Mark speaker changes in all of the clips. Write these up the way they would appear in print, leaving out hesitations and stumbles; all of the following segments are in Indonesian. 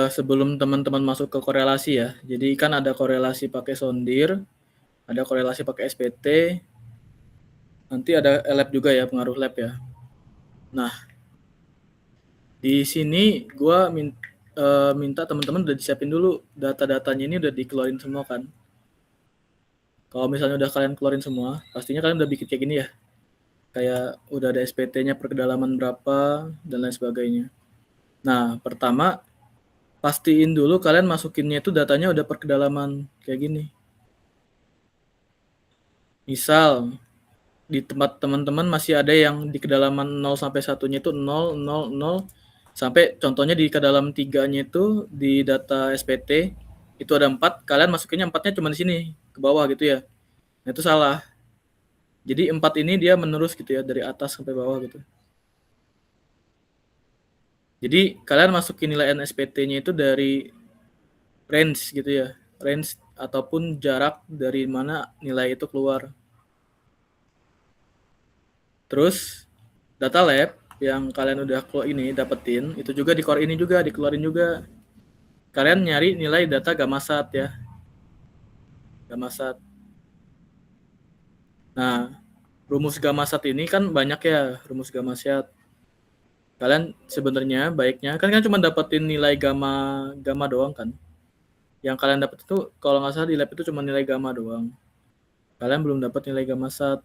Speaker 1: Sebelum teman-teman masuk ke korelasi ya. Jadi kan ada korelasi pakai sondir, ada korelasi pakai SPT, nanti ada lab juga ya, pengaruh lab ya. Nah, di sini gue minta teman-teman udah disiapin dulu data-datanya, ini udah dikeluarin semua kan. Kalau misalnya udah kalian keluarin semua, pastinya kalian udah bikin kayak gini ya. Kayak udah ada SPT-nya per kedalaman berapa dan lain sebagainya. Nah, pertama pastiin dulu kalian masukinnya itu datanya udah per kedalaman kayak gini. Misal di tempat teman-teman masih ada yang di kedalaman 0 sampai 1-nya itu 0, 0, 0, sampai contohnya di kedalaman 3-nya itu di data SPT itu ada 4, kalian masukinnya 4-nya cuma di sini, ke bawah gitu ya. Nah, itu salah. Jadi 4 ini dia menerus gitu ya, dari atas sampai bawah gitu. Jadi kalian masukin nilai NSPT-nya itu dari range gitu ya, range ataupun jarak dari mana nilai itu keluar. Terus data lab yang kalian udah ini dapetin itu juga di core ini juga dikeluarin juga. Kalian nyari nilai data gamasat ya, gamasat. Nah, rumus gamasat ini kan banyak ya, rumus gamasat. Kalian sebenarnya baiknya kan cuma dapetin nilai gamma doang kan. Yang kalian dapat itu kalau nggak salah di lab itu cuma nilai gamma doang. Kalian belum dapat nilai gamasat.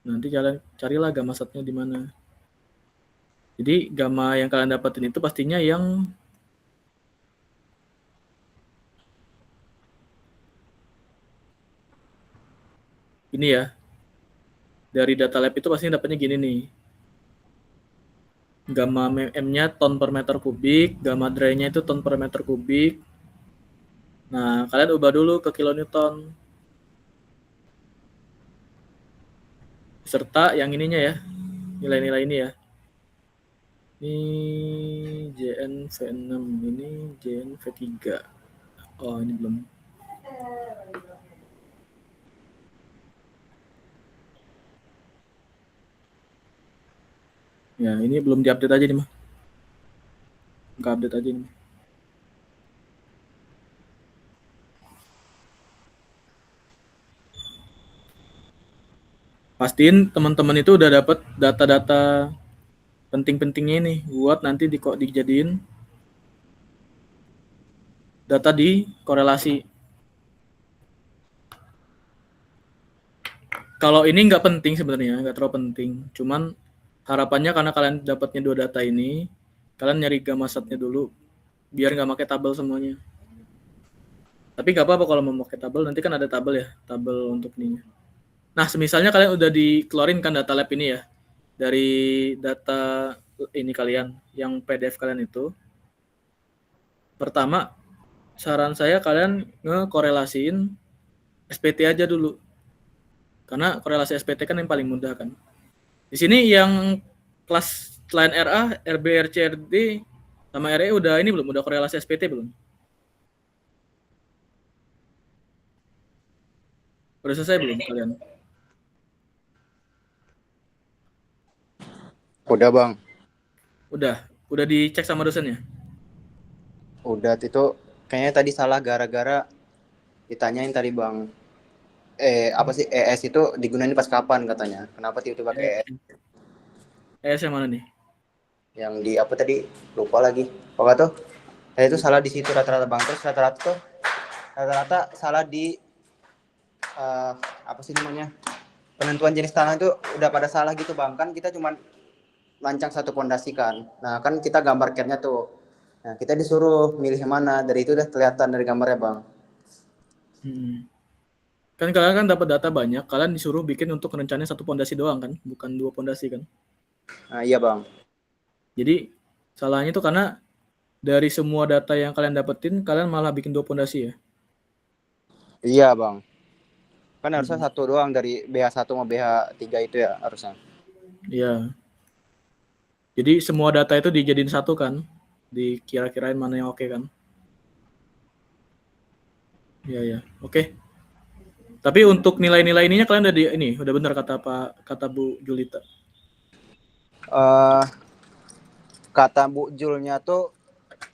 Speaker 1: Nanti kalian carilah gamasatnya di mana. Jadi gamma yang kalian dapetin itu pastinya yang ini ya. Dari data lab itu pastinya dapatnya gini nih. Gamma M-nya ton per meter kubik, gamma dry-nya itu ton per meter kubik. Nah, kalian ubah dulu ke kilonewton. Serta yang ininya ya, nilai-nilai ini ya. Ini JN V6, ini JN V3. Oh, ini belum. Ya, ini belum diupdate aja nih mah. Nggak update aja nih. Pastiin teman-teman itu udah dapat data-data penting-pentingnya nih buat nanti dijadiin data di korelasi. Kalau ini nggak penting sebenarnya, nggak terlalu penting. Cuman harapannya karena kalian dapatnya dua data ini, kalian nyari gamasatnya dulu, biar nggak pakai tabel semuanya. Tapi nggak apa-apa kalau mau pakai tabel, nanti kan ada tabel ya, tabel untuk ininya. Nah, semisalnya kalian udah dikeluarin kan data lab ini ya, dari data ini kalian, yang PDF kalian itu. Pertama, saran saya kalian ngekorelasiin SPT aja dulu. Karena korelasi SPT kan yang paling mudah kan. Di sini yang kelas selain RA, RB, RCRD, sama RE udah ini belum? Udah korelasi SPT belum? Udah selesai belum kalian?
Speaker 2: Udah bang.
Speaker 1: Udah dicek sama dosennya?
Speaker 2: Udah itu kayaknya tadi salah gara-gara ditanyain tadi bang. Apa sih ES itu digunain pas kapan katanya? Kenapa tiba-tiba pakai ES?
Speaker 1: ES yang mana nih?
Speaker 2: Yang di apa tadi? Lupa lagi. Pokoknya tuh itu salah di situ rata-rata bang. Terus rata-rata salah di apa sih namanya? Penentuan jenis tanah itu udah pada salah gitu bang. Kan kita cuma lancang satu pondasi kan. Nah kan kita gambar CAD-nya tuh. Nah kita disuruh milih yang mana. Dari itu udah kelihatan dari gambarnya bang.
Speaker 1: Kan kalian kan dapat data banyak, kalian disuruh bikin untuk rencananya satu pondasi doang kan, bukan dua pondasi kan.
Speaker 2: Nah iya bang.
Speaker 1: Jadi salahnya itu karena dari semua data yang kalian dapetin, kalian malah bikin dua pondasi ya.
Speaker 2: Iya bang. Kan harusnya satu doang dari BH1 sama BH3 itu ya harusnya.
Speaker 1: Iya. Jadi semua data itu dijadiin satu kan, dikira-kirain mana yang oke kan. Iya ya, oke. Tapi untuk nilai-nilai ininya kalian udah udah benar kata Bu Julita.
Speaker 2: Uh, Kata Bu Julnya tuh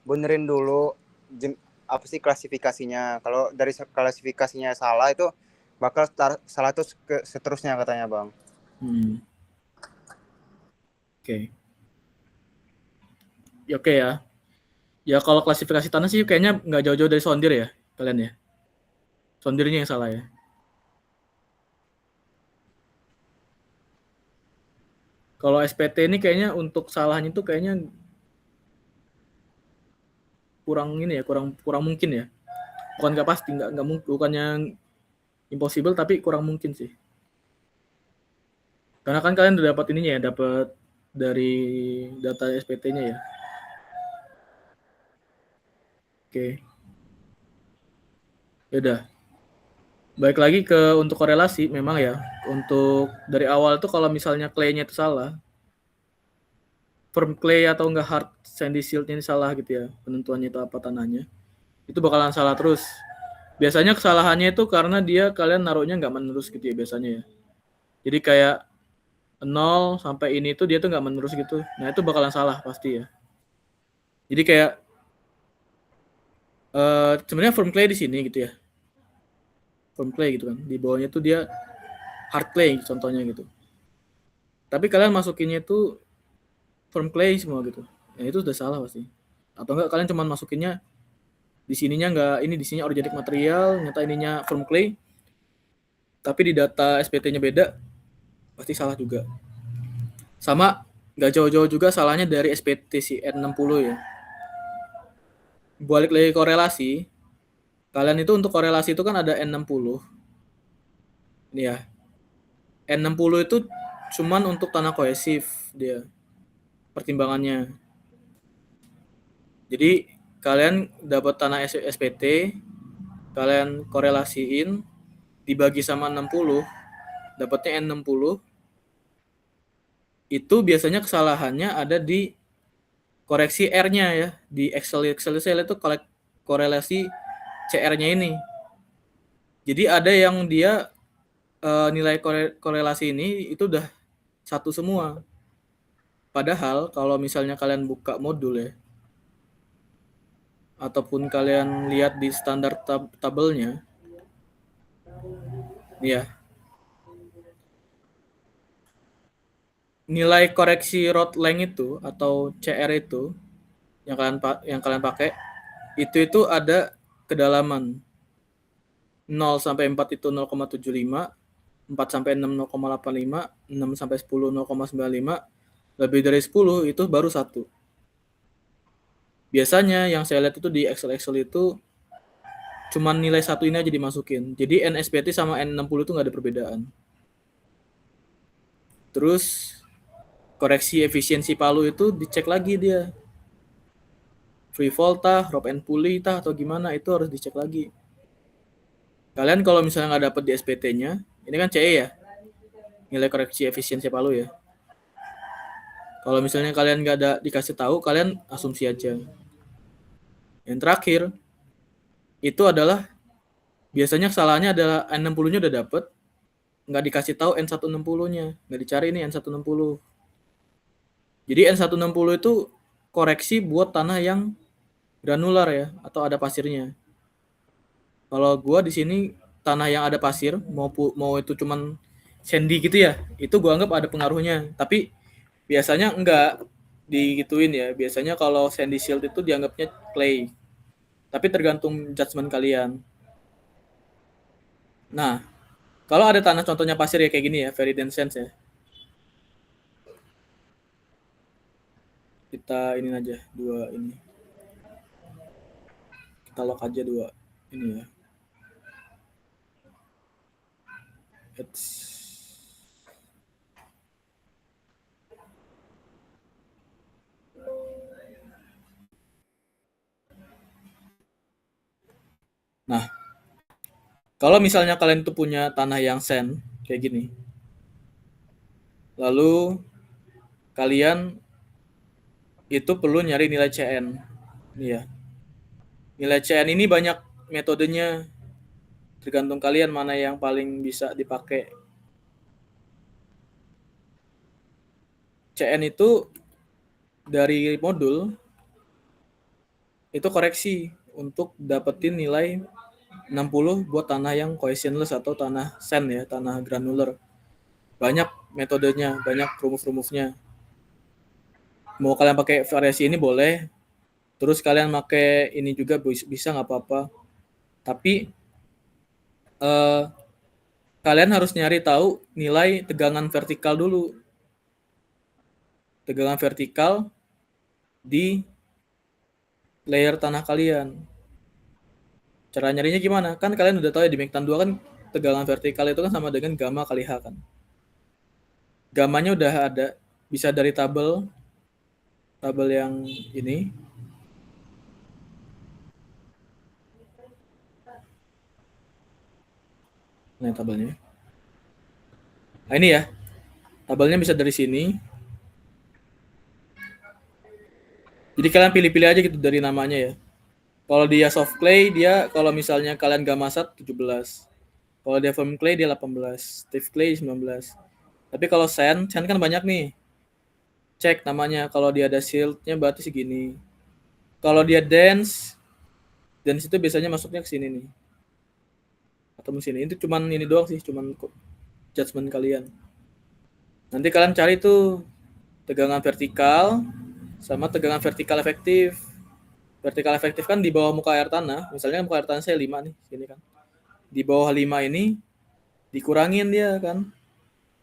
Speaker 2: benerin dulu apa sih klasifikasinya. Kalau dari klasifikasinya salah itu bakal salah terus ke seterusnya katanya Bang.
Speaker 1: Oke. Ya, oke ya. Ya kalau klasifikasi tanah sih kayaknya nggak jauh-jauh dari sondir ya kalian ya. Sondirnya yang salah ya. Kalau SPT ini kayaknya untuk salahnya itu kayaknya kurang ini ya, kurang mungkin ya. Bukan nggak pasti, nggak mungkin, bukannya impossible tapi kurang mungkin sih. Karena kan kalian udah dapat ininya ya, dapat dari data SPT-nya ya. Oke. Ya udah. Baik lagi ke untuk korelasi memang ya. Untuk dari awal tuh kalau misalnya clay-nya itu salah, firm clay atau enggak hard sandy silt-nya ini salah gitu ya, penentuannya itu apa tanahnya, itu bakalan salah terus. Biasanya kesalahannya itu karena kalian naruhnya nggak menerus gitu ya biasanya ya. Jadi kayak 0 sampai ini tuh dia tuh nggak menerus gitu. Nah itu bakalan salah pasti ya. Jadi kayak sebenarnya firm clay di sini gitu ya. Firm clay gitu kan. Di bawahnya tuh dia hard clay contohnya gitu. Tapi kalian masukinnya itu firm clay semua gitu. Nah itu sudah salah pasti. Atau enggak kalian cuma masukinnya di sininya enggak, ini di sini organic material, nyata ininya firm clay. Tapi di data SPT-nya beda, pasti salah juga. Sama nggak jauh-jauh juga salahnya dari SPT si N60 ya. Balik lagi korelasi, kalian itu untuk korelasi itu kan ada N60. Ini ya. N60 itu cuman untuk tanah kohesif dia pertimbangannya. Jadi kalian dapat tanah SPT, kalian korelasiin, dibagi sama 60, dapatnya N60. Itu biasanya kesalahannya ada di koreksi R-nya ya. Di Excel itu korelasi CR-nya ini. Jadi ada yang dia nilai korelasi ini itu udah satu semua. Padahal kalau misalnya kalian buka modul ya, ataupun kalian lihat di standar tabelnya, ya nilai koreksi rod length itu atau CR itu yang kalian pakai itu ada kedalaman 0 sampai 4 itu 0,75, 4 sampai 6 0,85, 6 sampai 10 0,95, lebih dari 10 itu baru 1. Biasanya yang saya lihat itu di Excel itu cuman nilai satu ini aja dimasukin. Jadi NSPT sama N60 itu nggak ada perbedaan. Terus koreksi efisiensi palu itu dicek lagi dia. Free fall tah, rope and pulley tah, atau gimana itu harus dicek lagi. Kalian kalau misalnya nggak dapet di SPT-nya, ini kan CE ya, nilai koreksi efisiensi palu ya. Kalau misalnya kalian nggak ada dikasih tahu, kalian asumsi aja. Yang terakhir, itu adalah biasanya kesalahannya adalah N60-nya udah dapet, nggak dikasih tahu N160-nya, nggak dicari nih N160. Jadi N160 itu koreksi buat tanah yang granular ya, atau ada pasirnya. Kalau gua di sini tanah yang ada pasir, mau itu cuman sandy gitu ya, itu gua anggap ada pengaruhnya. Tapi biasanya enggak digituin ya. Biasanya kalau sandy silt itu dianggapnya clay. Tapi tergantung judgement kalian. Nah, kalau ada tanah contohnya pasir ya kayak gini ya, very dense sands ya. Kita ini aja dua ini. Kita lock aja dua ini ya. Nah, kalau misalnya kalian tuh punya tanah yang sand kayak gini, lalu kalian itu perlu nyari nilai CN. Ini ya. Nilai CN ini banyak metodenya, tergantung kalian mana yang paling bisa dipakai. CN itu dari modul itu koreksi untuk dapetin nilai 60 buat tanah yang cohesionless atau tanah sand ya, tanah granular. Banyak metodenya, banyak rumus-rumusnya. Mau kalian pakai variasi ini boleh, terus kalian pakai ini juga bisa nggak apa-apa. Tapi kalian harus nyari tahu nilai tegangan vertikal dulu. Tegangan vertikal di layer tanah kalian. Cara nyarinya gimana? Kan kalian udah tahu ya di Mektan 2 kan tegangan vertikal itu kan sama dengan gamma kali H kan. Gammanya udah ada, bisa dari tabel yang ini. Nah, tabelnya. Nah, ini ya. Tabelnya bisa dari sini. Jadi kalian pilih-pilih aja gitu dari namanya ya. Kalau dia soft clay, dia kalau misalnya kalian gamma sat 17. Kalau dia firm clay dia 18, stiff clay 19. Tapi kalau sand kan banyak nih. Cek namanya, kalau dia ada siltnya berarti segini. Kalau dia dense itu biasanya masuknya ke sini nih. Atau sini. Itu cuman ini doang sih, cuman judgement kalian. Nanti kalian cari tuh tegangan vertikal sama tegangan vertikal efektif. Vertikal efektif kan di bawah muka air tanah. Misalnya muka air tanah saya 5 nih, sini kan. Di bawah 5 ini dikurangin dia kan.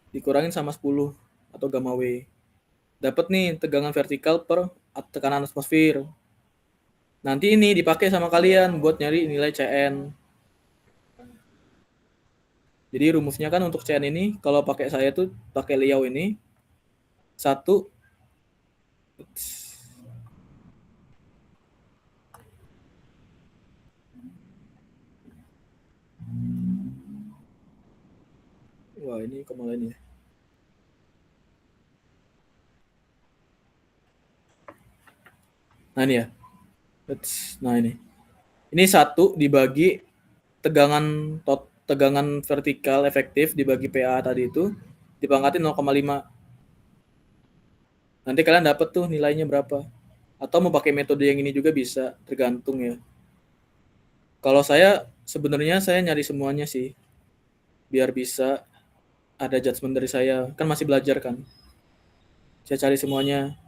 Speaker 1: Dikurangin sama 10 atau gamma W. Dapat nih tegangan vertikal per tekanan atmosfer. Nanti ini dipakai sama kalian buat nyari nilai CN. Jadi rumusnya kan untuk CN ini kalau pakai saya tuh pakai Liao ini 1 wah ini kemana ini ya? Nah ini ya. Nah ini. Ini 1 dibagi tegangan vertikal efektif dibagi PA tadi itu dipangkatin 0,5. Nanti kalian dapat tuh nilainya berapa. Atau mau pakai metode yang ini juga bisa, tergantung ya. Kalau saya sebenarnya saya nyari semuanya sih. Biar bisa ada judgement dari saya. Kan masih belajar kan. Saya cari semuanya.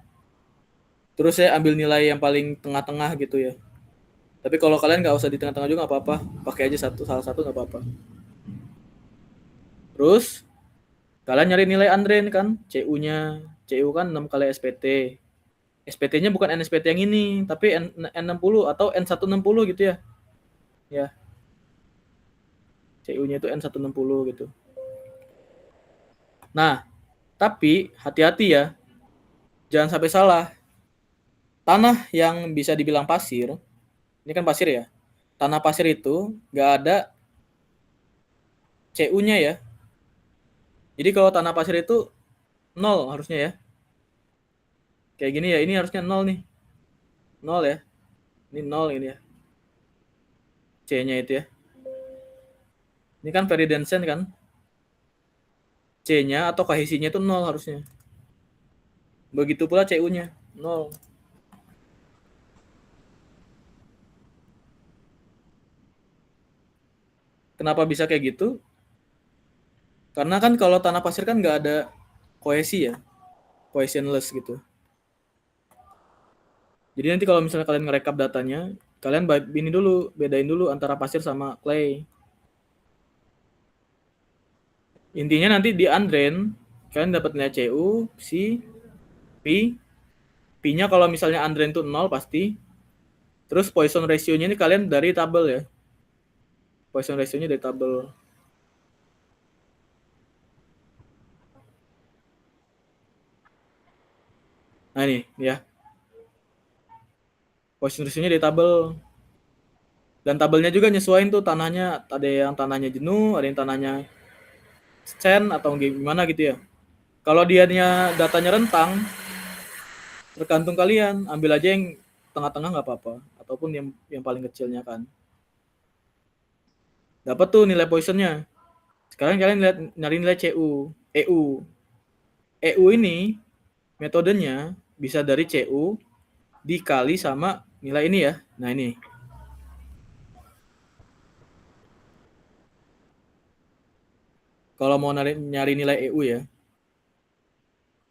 Speaker 1: Terus saya ambil nilai yang paling tengah-tengah gitu ya. Tapi kalau kalian nggak usah di tengah-tengah juga nggak apa-apa. Pakai aja salah satu nggak apa-apa. Terus kalian nyari nilai Andren kan, CU-nya. CU kan 6 kali SPT. SPT-nya bukan NSPT yang ini, tapi N60 atau N160 gitu ya. Ya. CU-nya itu N160 gitu. Nah, tapi hati-hati ya. Jangan sampai salah. Tanah yang bisa dibilang pasir, ini kan pasir ya. Tanah pasir itu nggak ada CU-nya ya. Jadi kalau tanah pasir itu 0 harusnya ya. Kayak gini ya, ini harusnya 0 nih. 0 ya. Ini 0 ini ya. C-nya itu ya. Ini kan very dense sand kan. C-nya atau kohesinya itu 0 harusnya. Begitu pula CU-nya 0. Kenapa bisa kayak gitu? Karena kan kalau tanah pasir kan nggak ada kohesi ya. Cohesionless gitu. Jadi nanti kalau misalnya kalian ngerekap datanya, kalian ini dulu, bedain dulu antara pasir sama clay. Intinya nanti di Andren, kalian dapat nilai CU, C, P. P-nya kalau misalnya Andren itu 0 pasti. Terus Poisson ratio-nya ini kalian dari tabel ya. Poisson ratio-nya dari tabel. Nah ini ya. Poisson ratio-nya dari tabel. Dan tabelnya juga nyesuaiin tuh tanahnya. Ada yang tanahnya jenuh, ada yang tanahnya sand atau gimana gitu ya. Kalau dianya datanya rentang, tergantung kalian. Ambil aja yang tengah-tengah nggak apa-apa. Ataupun yang paling kecilnya kan. Dapat tuh nilai Poissonnya. Sekarang kalian lihat nyari nilai CU, EU. EU ini metodenya bisa dari CU dikali sama nilai ini ya. Nah ini. Kalau mau nyari nilai EU ya.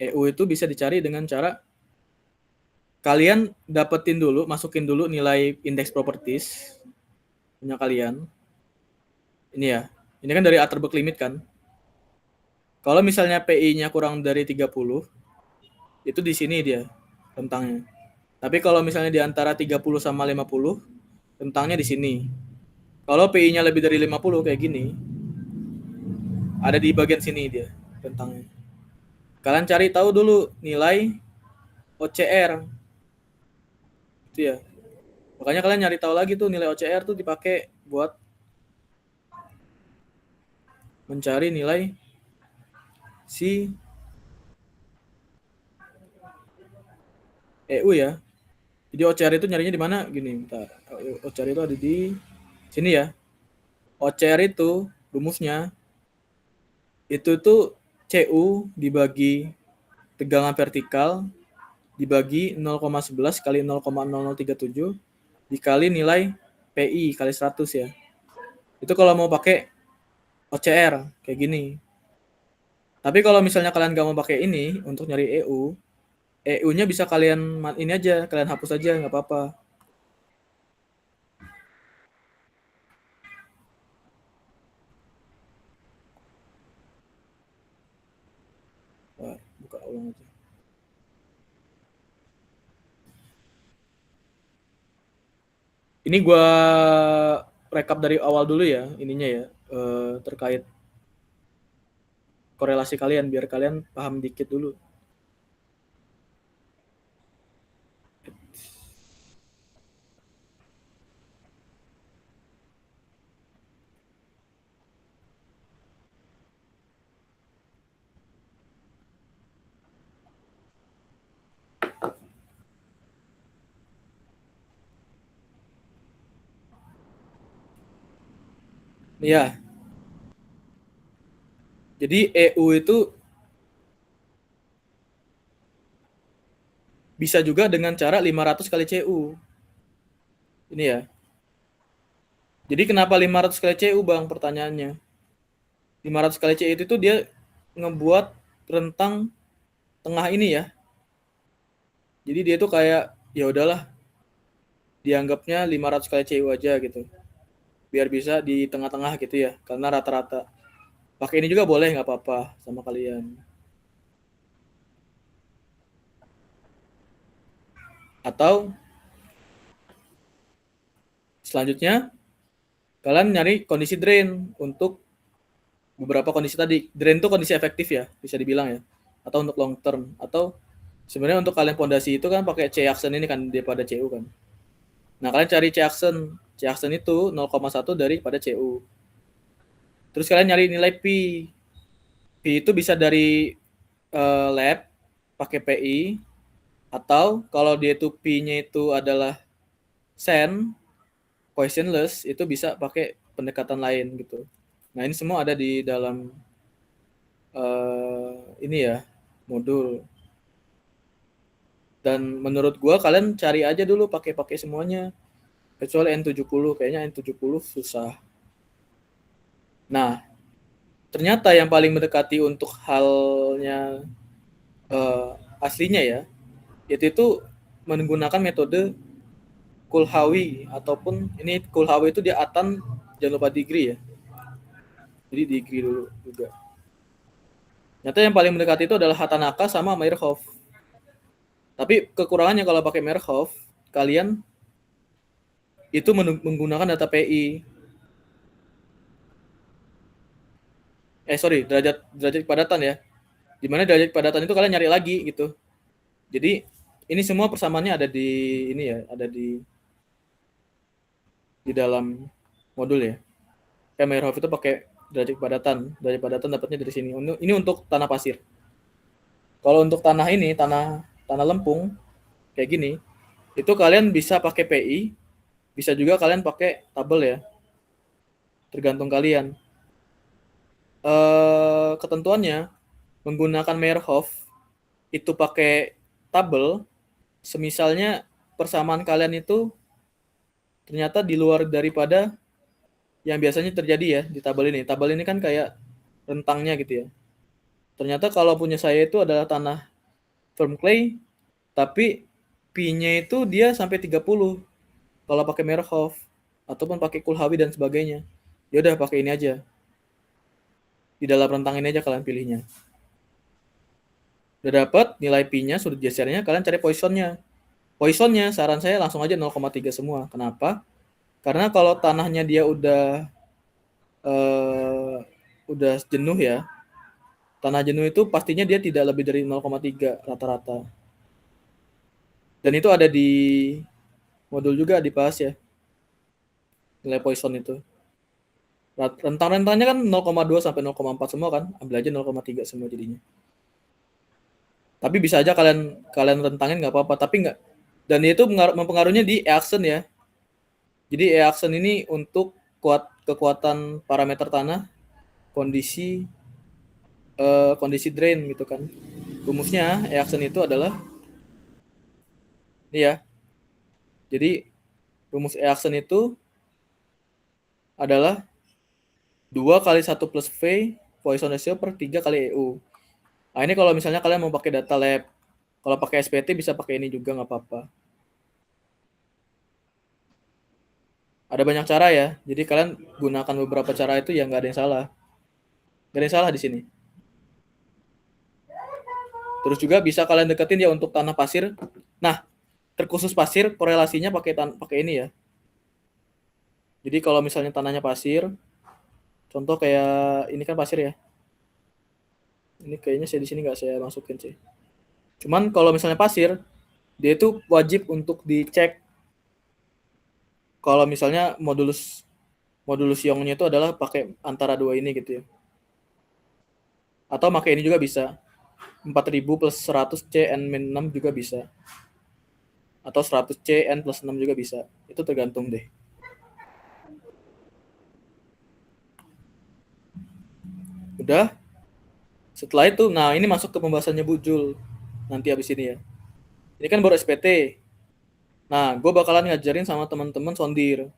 Speaker 1: EU itu bisa dicari dengan cara kalian dapetin dulu, masukin dulu nilai indeks properties punya kalian. Ini ya. Ini kan dari Atterberg limit kan. Kalau misalnya PI-nya kurang dari 30, itu di sini dia rentangnya. Tapi kalau misalnya di antara 30 sama 50, rentangnya di sini. Kalau PI-nya lebih dari 50 kayak gini, ada di bagian sini dia rentangnya. Kalian cari tahu dulu nilai OCR. Itu ya. Makanya kalian nyari tahu lagi tuh nilai OCR tuh dipakai buat mencari nilai si EU ya. Jadi OCR itu nyarinya di mana? Gini, bentar. OCR itu ada di sini ya. OCR itu rumusnya itu tuh CU dibagi tegangan vertikal dibagi 0,11 kali 0,0037 dikali nilai PI kali 100 ya. Itu kalau mau pakai OCR kayak gini. Tapi kalau misalnya kalian gak mau pakai ini untuk nyari EU, EU-nya bisa kalian ini aja, kalian hapus aja nggak apa-apa. Wah, buka ulang aja. Ini gua rekap dari awal dulu ya, ininya ya, terkait korelasi kalian biar kalian paham dikit dulu. Ya. Jadi EU itu bisa juga dengan cara 500 kali CU. Ini ya. Jadi kenapa 500 kali CU Bang pertanyaannya? 500 kali CU itu dia ngebuat rentang tengah ini ya. Jadi dia tuh kayak ya udahlah dianggapnya 500 kali CU aja gitu. Biar bisa di tengah-tengah gitu ya. Karena rata-rata. Pakai ini juga boleh nggak apa-apa sama kalian. Atau selanjutnya kalian nyari kondisi drain untuk beberapa kondisi tadi. Drain itu kondisi efektif ya, bisa dibilang ya. Atau untuk long term. Atau sebenarnya untuk kalian pondasi itu kan pakai C-action ini kan daripada CU kan. Nah, kalian cari C-action. C-action itu 0,1 daripada CU. Terus kalian nyari nilai P. P itu bisa dari lab pakai PI atau kalau dia itu P-nya itu adalah sen questionless itu bisa pakai pendekatan lain gitu. Nah, ini semua ada di dalam ini ya, modul. Dan menurut gua kalian cari aja dulu pakai semuanya. Kecuali N70, kayaknya N70 susah. Nah, ternyata yang paling mendekati untuk halnya aslinya ya, yaitu menggunakan metode Kuhlhawy ataupun ini Kuhlhawy itu dia atan jangan lupa degree ya. Jadi degree dulu juga. Ternyata yang paling mendekati itu adalah Hatanaka sama Meyerhof. Tapi kekurangannya kalau pakai Meyerhof, kalian itu menggunakan data PI. Derajat kepadatan ya. Dimana derajat kepadatan itu kalian nyari lagi gitu. Jadi ini semua persamaannya ada di ini ya, ada di dalam modul ya. Kayak Meyerhof itu pakai derajat kepadatan dapatnya dari sini. Ini untuk tanah pasir. Kalau untuk tanah ini, tanah lempung kayak gini, itu kalian bisa pakai PI, bisa juga kalian pakai tabel ya. Tergantung kalian. Ketentuannya menggunakan Meyerhof itu pakai tabel, semisalnya persamaan kalian itu ternyata di luar daripada yang biasanya terjadi ya di tabel ini. Tabel ini kan kayak rentangnya gitu ya. Ternyata kalau punya saya itu adalah tanah firm clay, tapi P-nya itu dia sampai 30 kalau pakai Merhoff ataupun pakai Kulhawi dan sebagainya. Ya udah pakai ini aja. Di dalam rentang ini aja kalian pilihnya. Udah dapat nilai P-nya, sudut gesernya, kalian cari poisonnya. Poisonnya saran saya langsung aja 0,3 semua. Kenapa? Karena kalau tanahnya dia udah jenuh ya. Tanah jenuh itu pastinya dia tidak lebih dari 0,3 rata-rata. Dan itu ada di modul juga dibahas ya. Nilai poison itu. Rentang-rentangnya kan 0,2 sampai 0,4 semua kan. Ambil aja 0,3 semua jadinya. Tapi bisa aja kalian rentangin nggak apa-apa, tapi nggak. Dan itu mempengaruhinya di E-action ya. Jadi E-action ini untuk kekuatan parameter tanah, kondisi drain gitu kan. Rumusnya E-action itu adalah ini ya. Jadi rumus E-action itu adalah 2 kali 1 plus V Poisson ratio per 3 kali EU. Nah ini kalau misalnya kalian mau pakai data lab, kalau pakai SPT bisa pakai ini juga nggak apa-apa. Ada banyak cara ya, jadi kalian gunakan beberapa cara itu ya nggak ada yang salah. Nggak ada yang salah di sini. Terus juga bisa kalian deketin ya untuk tanah pasir. Nah, terkhusus pasir korelasinya pakai ini ya. Jadi kalau misalnya tanahnya pasir, contoh kayak ini kan pasir ya. Ini kayaknya saya di sini nggak saya masukin sih. Cuman kalau misalnya pasir, dia itu wajib untuk dicek. Kalau misalnya modulus Youngnya itu adalah pakai antara dua ini gitu ya. Atau pakai ini juga bisa. 4000 plus 100 C N min 6 juga bisa. Atau 100 C N plus 6 juga bisa. Itu tergantung deh. Udah. Setelah itu, nah ini masuk ke pembahasannya Bu Jul. Nanti habis ini ya. Ini kan baru SPT. Nah, gue bakalan ngajarin sama teman-teman sondir.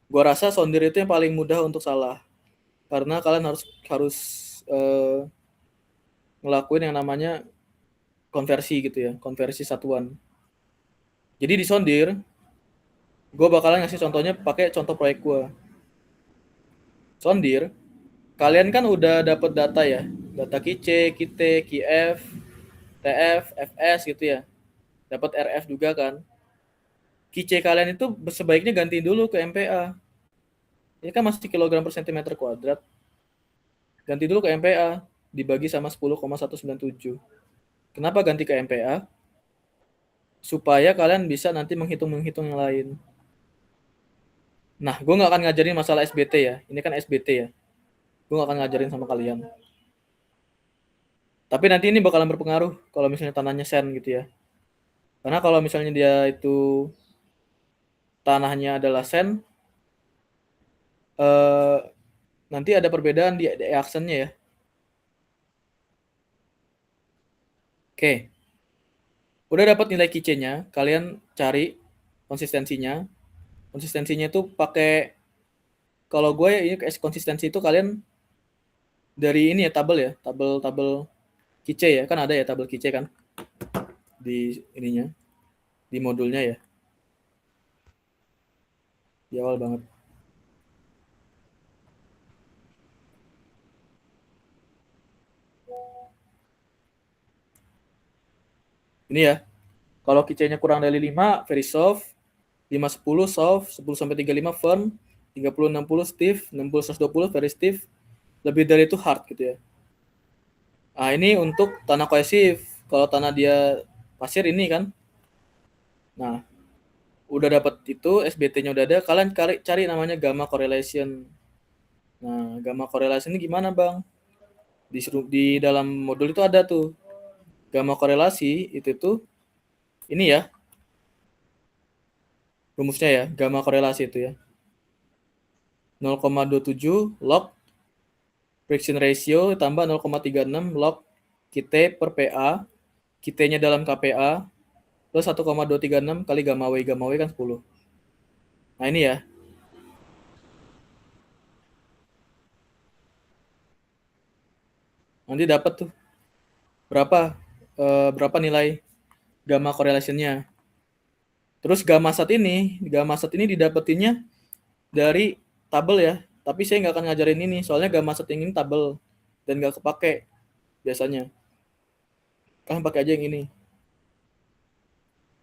Speaker 1: Gue rasa sondir itu yang paling mudah untuk salah. Karena kalian harus ngelakuin yang namanya konversi gitu ya. Konversi satuan. Jadi di sondir, gue bakalan ngasih contohnya pakai contoh proyek gue. Sondir, kalian kan udah dapet data ya. Data QC, QT, QF, TF, FS gitu ya. Dapat RF juga kan. QC kalian itu sebaiknya ganti dulu ke MPa. Ini kan masih kilogram per sentimeter kuadrat. Ganti dulu ke MPa, dibagi sama 10,197. Kenapa ganti ke MPa? Supaya kalian bisa nanti menghitung yang lain. Nah, gue nggak akan ngajarin masalah SBT ya. Ini kan SBT ya. Gue nggak akan ngajarin sama kalian. Tapi nanti ini bakalan berpengaruh kalau misalnya tanahnya sen gitu ya. Karena kalau misalnya dia itu tanahnya adalah sen, nanti ada perbedaan di aksennya ya. Oke. Udah dapat nilai QC-nya, kalian cari konsistensinya. Konsistensinya itu pakai, kalau gue ya ini konsistensi itu kalian dari ini ya tabel QC ya, kan ada ya tabel QC kan di ininya, di modulnya ya. Di awal banget. Ini ya. Kalau QC-nya kurang dari 5, very soft. 5-10 soft, 10-35 firm, 30-60 stiff, 60-120 very stiff. Lebih dari itu hard gitu ya. Nah, ini untuk tanah kohesif. Kalau tanah dia pasir ini kan. Nah, udah dapat itu, SBT-nya udah ada, kalian cari namanya gamma correlation. Nah, gamma correlation ini gimana, Bang? Di dalam modul itu ada tuh. Gamma korelasi itu tuh ini ya. Rumusnya ya, gamma korelasi itu ya. 0,27 log friction ratio tambah 0,36 log QT per PA. QT-nya dalam KPA plus 1,236 kali gamma W kan 10. Nah ini ya. Nanti dapat tuh berapa nilai gamma correlation-nya. Terus gamma sat ini didapetinnya dari tabel ya. Tapi saya nggak akan ngajarin ini, soalnya gamma sat ini tabel dan nggak kepake biasanya. Kalian pakai aja yang ini.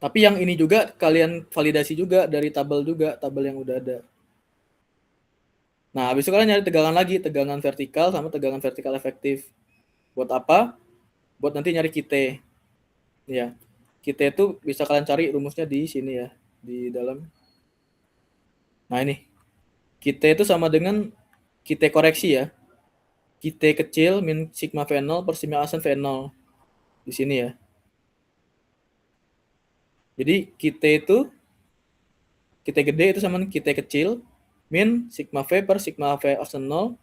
Speaker 1: Tapi yang ini juga kalian validasi juga dari tabel yang udah ada. Nah, habis itu kalian nyari tegangan lagi, tegangan vertikal sama tegangan vertikal efektif. Buat apa? Buat nanti nyari QT. Ya. QT itu bisa kalian cari rumusnya di sini ya, di dalam. Nah, ini. QT itu sama dengan QT koreksi ya. QT kecil min sigma V0 per sigma asen V0. Di sini ya. Jadi QT gede itu sama QT kecil min sigma V per sigma V asen 0,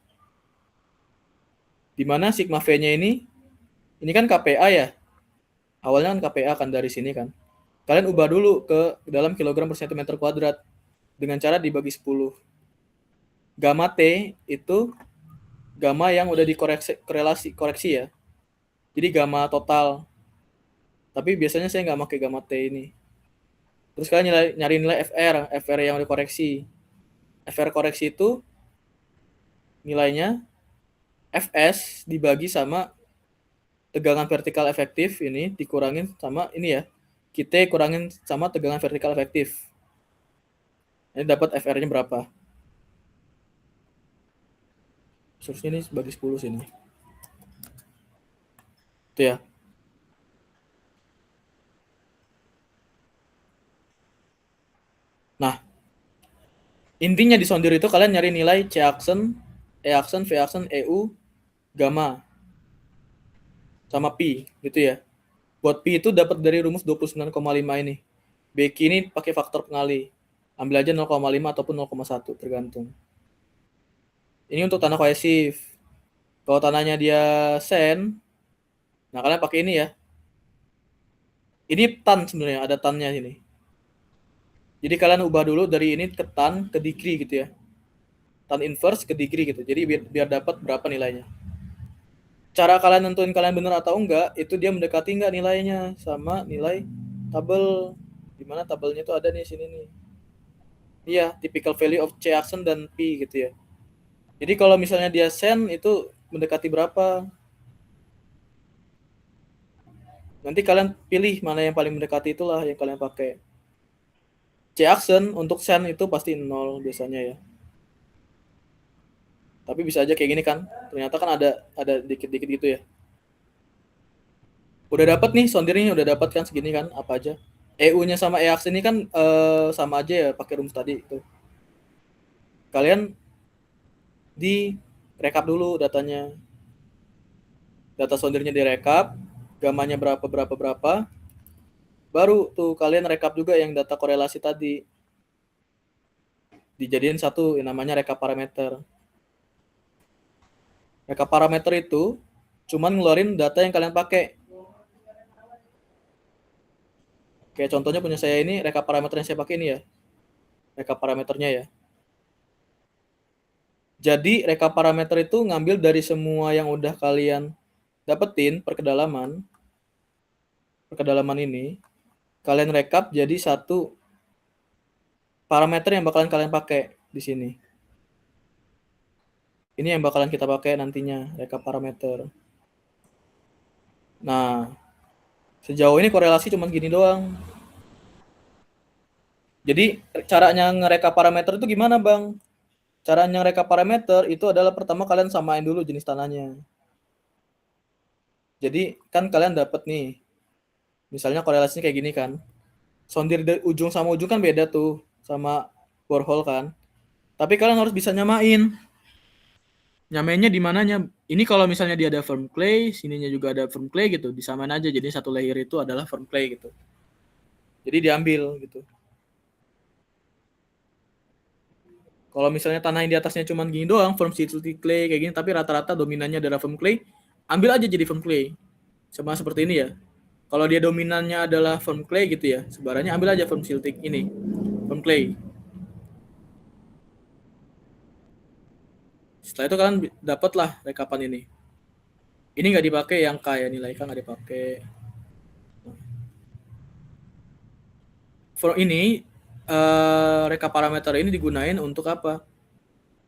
Speaker 1: di mana sigma V-nya ini kan KPA ya. Awalnya kan KPA kan dari sini kan. Kalian ubah dulu ke dalam kilogram per sentimeter kuadrat dengan cara dibagi 10. Gamma T itu gamma yang udah koreksi ya. Jadi gamma total. Tapi biasanya saya nggak pakai gamma T ini. Terus kalian nyari nilai FR yang udah koreksi. FR koreksi itu nilainya Fs dibagi sama tegangan vertikal efektif ini dikurangin sama ini ya. Kita kurangin sama tegangan vertikal efektif. Ini dapat FR-nya berapa? Seharusnya ini bagi 10 sini. Itu ya. Nah, intinya di sondir itu kalian nyari nilai C aksen, E aksen, V aksen, EU, gamma sama pi gitu ya. Buat pi itu dapat dari rumus 29,5 ini. BQ ini pakai faktor pengali. Ambil aja 0,5 ataupun 0,1 tergantung. Ini untuk tanah kohesif. Kalau tanahnya dia sand, nah kalian pakai ini ya. Ini tan sebenarnya, ada tannya sini. Jadi kalian ubah dulu dari ini ke tan ke degree gitu ya. Tan inverse ke degree gitu. Jadi biar dapat berapa nilainya. Cara kalian nentuin kalian benar atau enggak, itu dia mendekati enggak nilainya sama nilai tabel. Dimana tabelnya itu ada nih sini nih. Iya, typical value of C aksen dan P gitu ya. Jadi kalau misalnya dia send itu mendekati berapa? Nanti kalian pilih mana yang paling mendekati, itulah yang kalian pakai. C aksen untuk send itu pasti 0 biasanya ya. Tapi bisa aja kayak gini kan. Ternyata kan ada dikit-dikit gitu ya. Udah dapat nih sondirnya, udah dapat kan segini kan apa aja. EU-nya sama E aksen ini kan sama aja ya pakai rumus tadi itu. Kalian di rekap dulu datanya. Data sondirnya direkap, gamanya berapa. Baru tuh kalian rekap juga yang data korelasi tadi. Dijadiin satu yang namanya rekap parameter. Rekap parameter itu cuman ngeluarin data yang kalian pakai. Kayak contohnya punya saya ini, rekap parameter yang saya pakai ini ya. Rekap parameternya ya. Jadi rekap parameter itu ngambil dari semua yang udah kalian dapetin per kedalaman ini, kalian rekap jadi satu parameter yang bakalan kalian pakai di sini. Ini yang bakalan kita pakai nantinya, rekap parameter. Nah, sejauh ini korelasi cuma gini doang. Jadi caranya ngerekap parameter itu gimana, Bang? Caranya ngerekap parameter itu adalah pertama kalian samain dulu jenis tanahnya. Jadi kan kalian dapat nih, misalnya korelasinya kayak gini kan. Sondir dari ujung sama ujung kan beda tuh sama borehole kan. Tapi kalian harus bisa nyamain. Nyamainnya di mananya? Ini kalau misalnya dia ada firm clay, sininya juga ada firm clay gitu, disamain aja. Jadi satu layer itu adalah firm clay gitu. Jadi diambil gitu. Kalau misalnya tanah yang di atasnya cuma gini doang, firm silty clay kayak gini, tapi rata-rata dominannya adalah firm clay, ambil aja jadi firm clay. Sama seperti ini ya. Kalau dia dominannya adalah firm clay gitu ya, sebarannya ambil aja firm siltic ini, firm clay. Setelah itu kalian dapatlah rekapan ini. Ini nggak dipakai yang kaya nilai kan nggak dipakai. For ini reka parameter ini digunain untuk apa?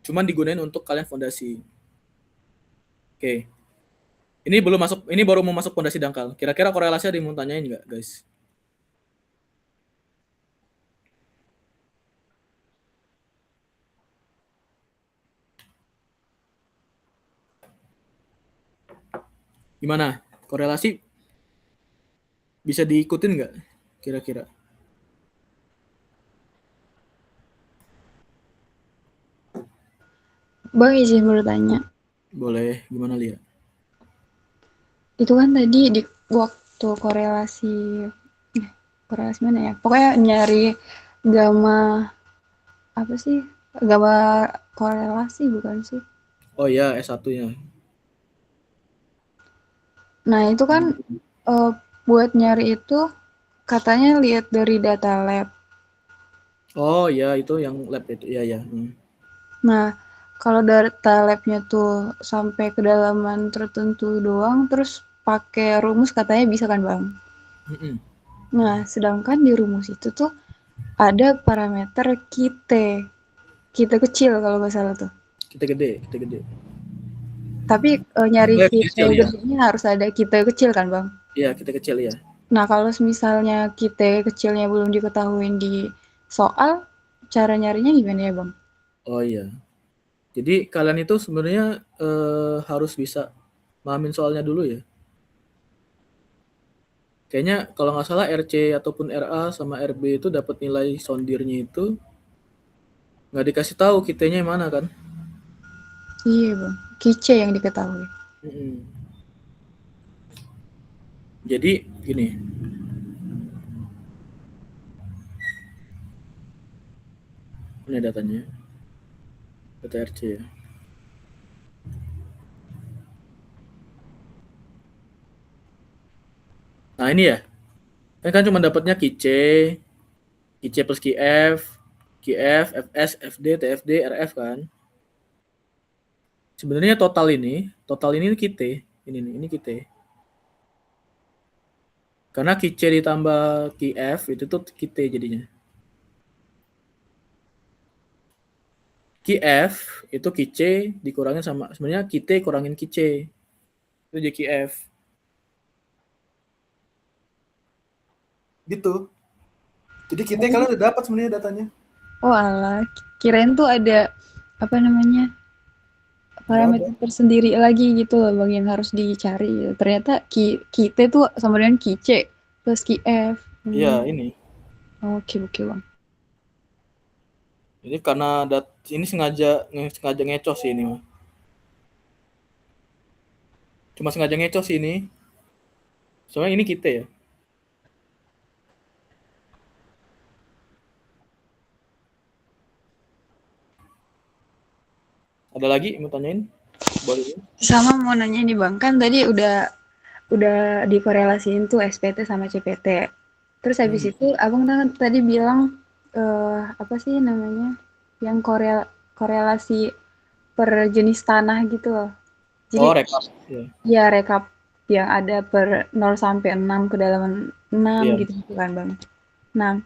Speaker 1: Cuman digunain untuk kalian fondasi. Oke. Ini belum masuk, ini baru mau masuk fondasi dangkal. Kira-kira korelasi ada yang mau tanyain nggak, guys? Gimana? Korelasi bisa diikutin nggak? Kira-kira?
Speaker 3: Bang izin bertanya.
Speaker 1: Boleh. Gimana lihat?
Speaker 3: Itu kan tadi di waktu korelasi mana ya? Pokoknya nyari gamma apa sih? Gamma korelasi bukan sih?
Speaker 1: Oh ya, S1-nya.
Speaker 3: Nah, itu kan buat nyari itu katanya lihat dari data lab.
Speaker 1: Oh ya, itu yang lab itu. Iya ya.
Speaker 3: Nah, kalau data labnya tuh sampai kedalaman tertentu doang, terus pakai rumus katanya bisa kan, Bang?
Speaker 1: Mm-mm.
Speaker 3: Nah, sedangkan di rumus itu tuh ada parameter kita kecil kalau nggak salah tuh.
Speaker 1: Kita gede, kita gede.
Speaker 3: Tapi nyari
Speaker 1: Kita
Speaker 3: kita
Speaker 1: kecil ya.
Speaker 3: gedenya harus ada kita kecil kan, Bang?
Speaker 1: Iya, kita kecil ya.
Speaker 3: Nah, kalau misalnya kita kecilnya belum diketahui di soal, cara nyarinya gimana ya, Bang?
Speaker 1: Oh iya. Jadi kalian itu sebenarnya harus bisa pahamin soalnya dulu ya. Kayaknya kalau nggak salah RC ataupun RA sama RB itu dapat nilai sondirnya itu nggak dikasih tahu kitanya yang mana kan?
Speaker 3: Iya, Bang. Kice yang diketahui.
Speaker 1: Mm-mm. Jadi gini, ini datanya, data RC ya. Nah ini ya, kan cuma dapatnya QC plus QF, FS, FD, TFD, RF kan. Sebenarnya total ini kita, ini kita. Karena QC ditambah QF itu tuh kita jadinya. QF itu QC dikurangin sama sebenarnya kita kurangin QC. Itu JQF. Gitu. Jadi kita kalian udah dapat sebenarnya datanya.
Speaker 3: Oh alah, kirain tuh ada apa namanya parameter tersendiri lagi gitu loh, Bang, yang harus dicari. Ternyata kita tuh sama dengan kice plus kf.
Speaker 1: Iya, ini.
Speaker 3: Oke, oke, Bang.
Speaker 1: Ini karena ini sengaja ngecos sih ini mah. Cuma sengaja ngecos sih ini. Soalnya ini kita ya. Ada lagi yang mau tanyain? Boleh.
Speaker 3: Sama mau nanya nih, Bang, kan tadi udah dikorelasiin tuh SPT sama CPT. Terus habis itu Abang tadi bilang apa sih namanya? Yang korelasi per jenis tanah gitu loh. Jadi
Speaker 1: Oh, rekap. Ya.
Speaker 3: ya rekap yang ada per 0 sampai 6 kedalaman 6
Speaker 1: Iya.
Speaker 3: gitu kan, Bang. Nah,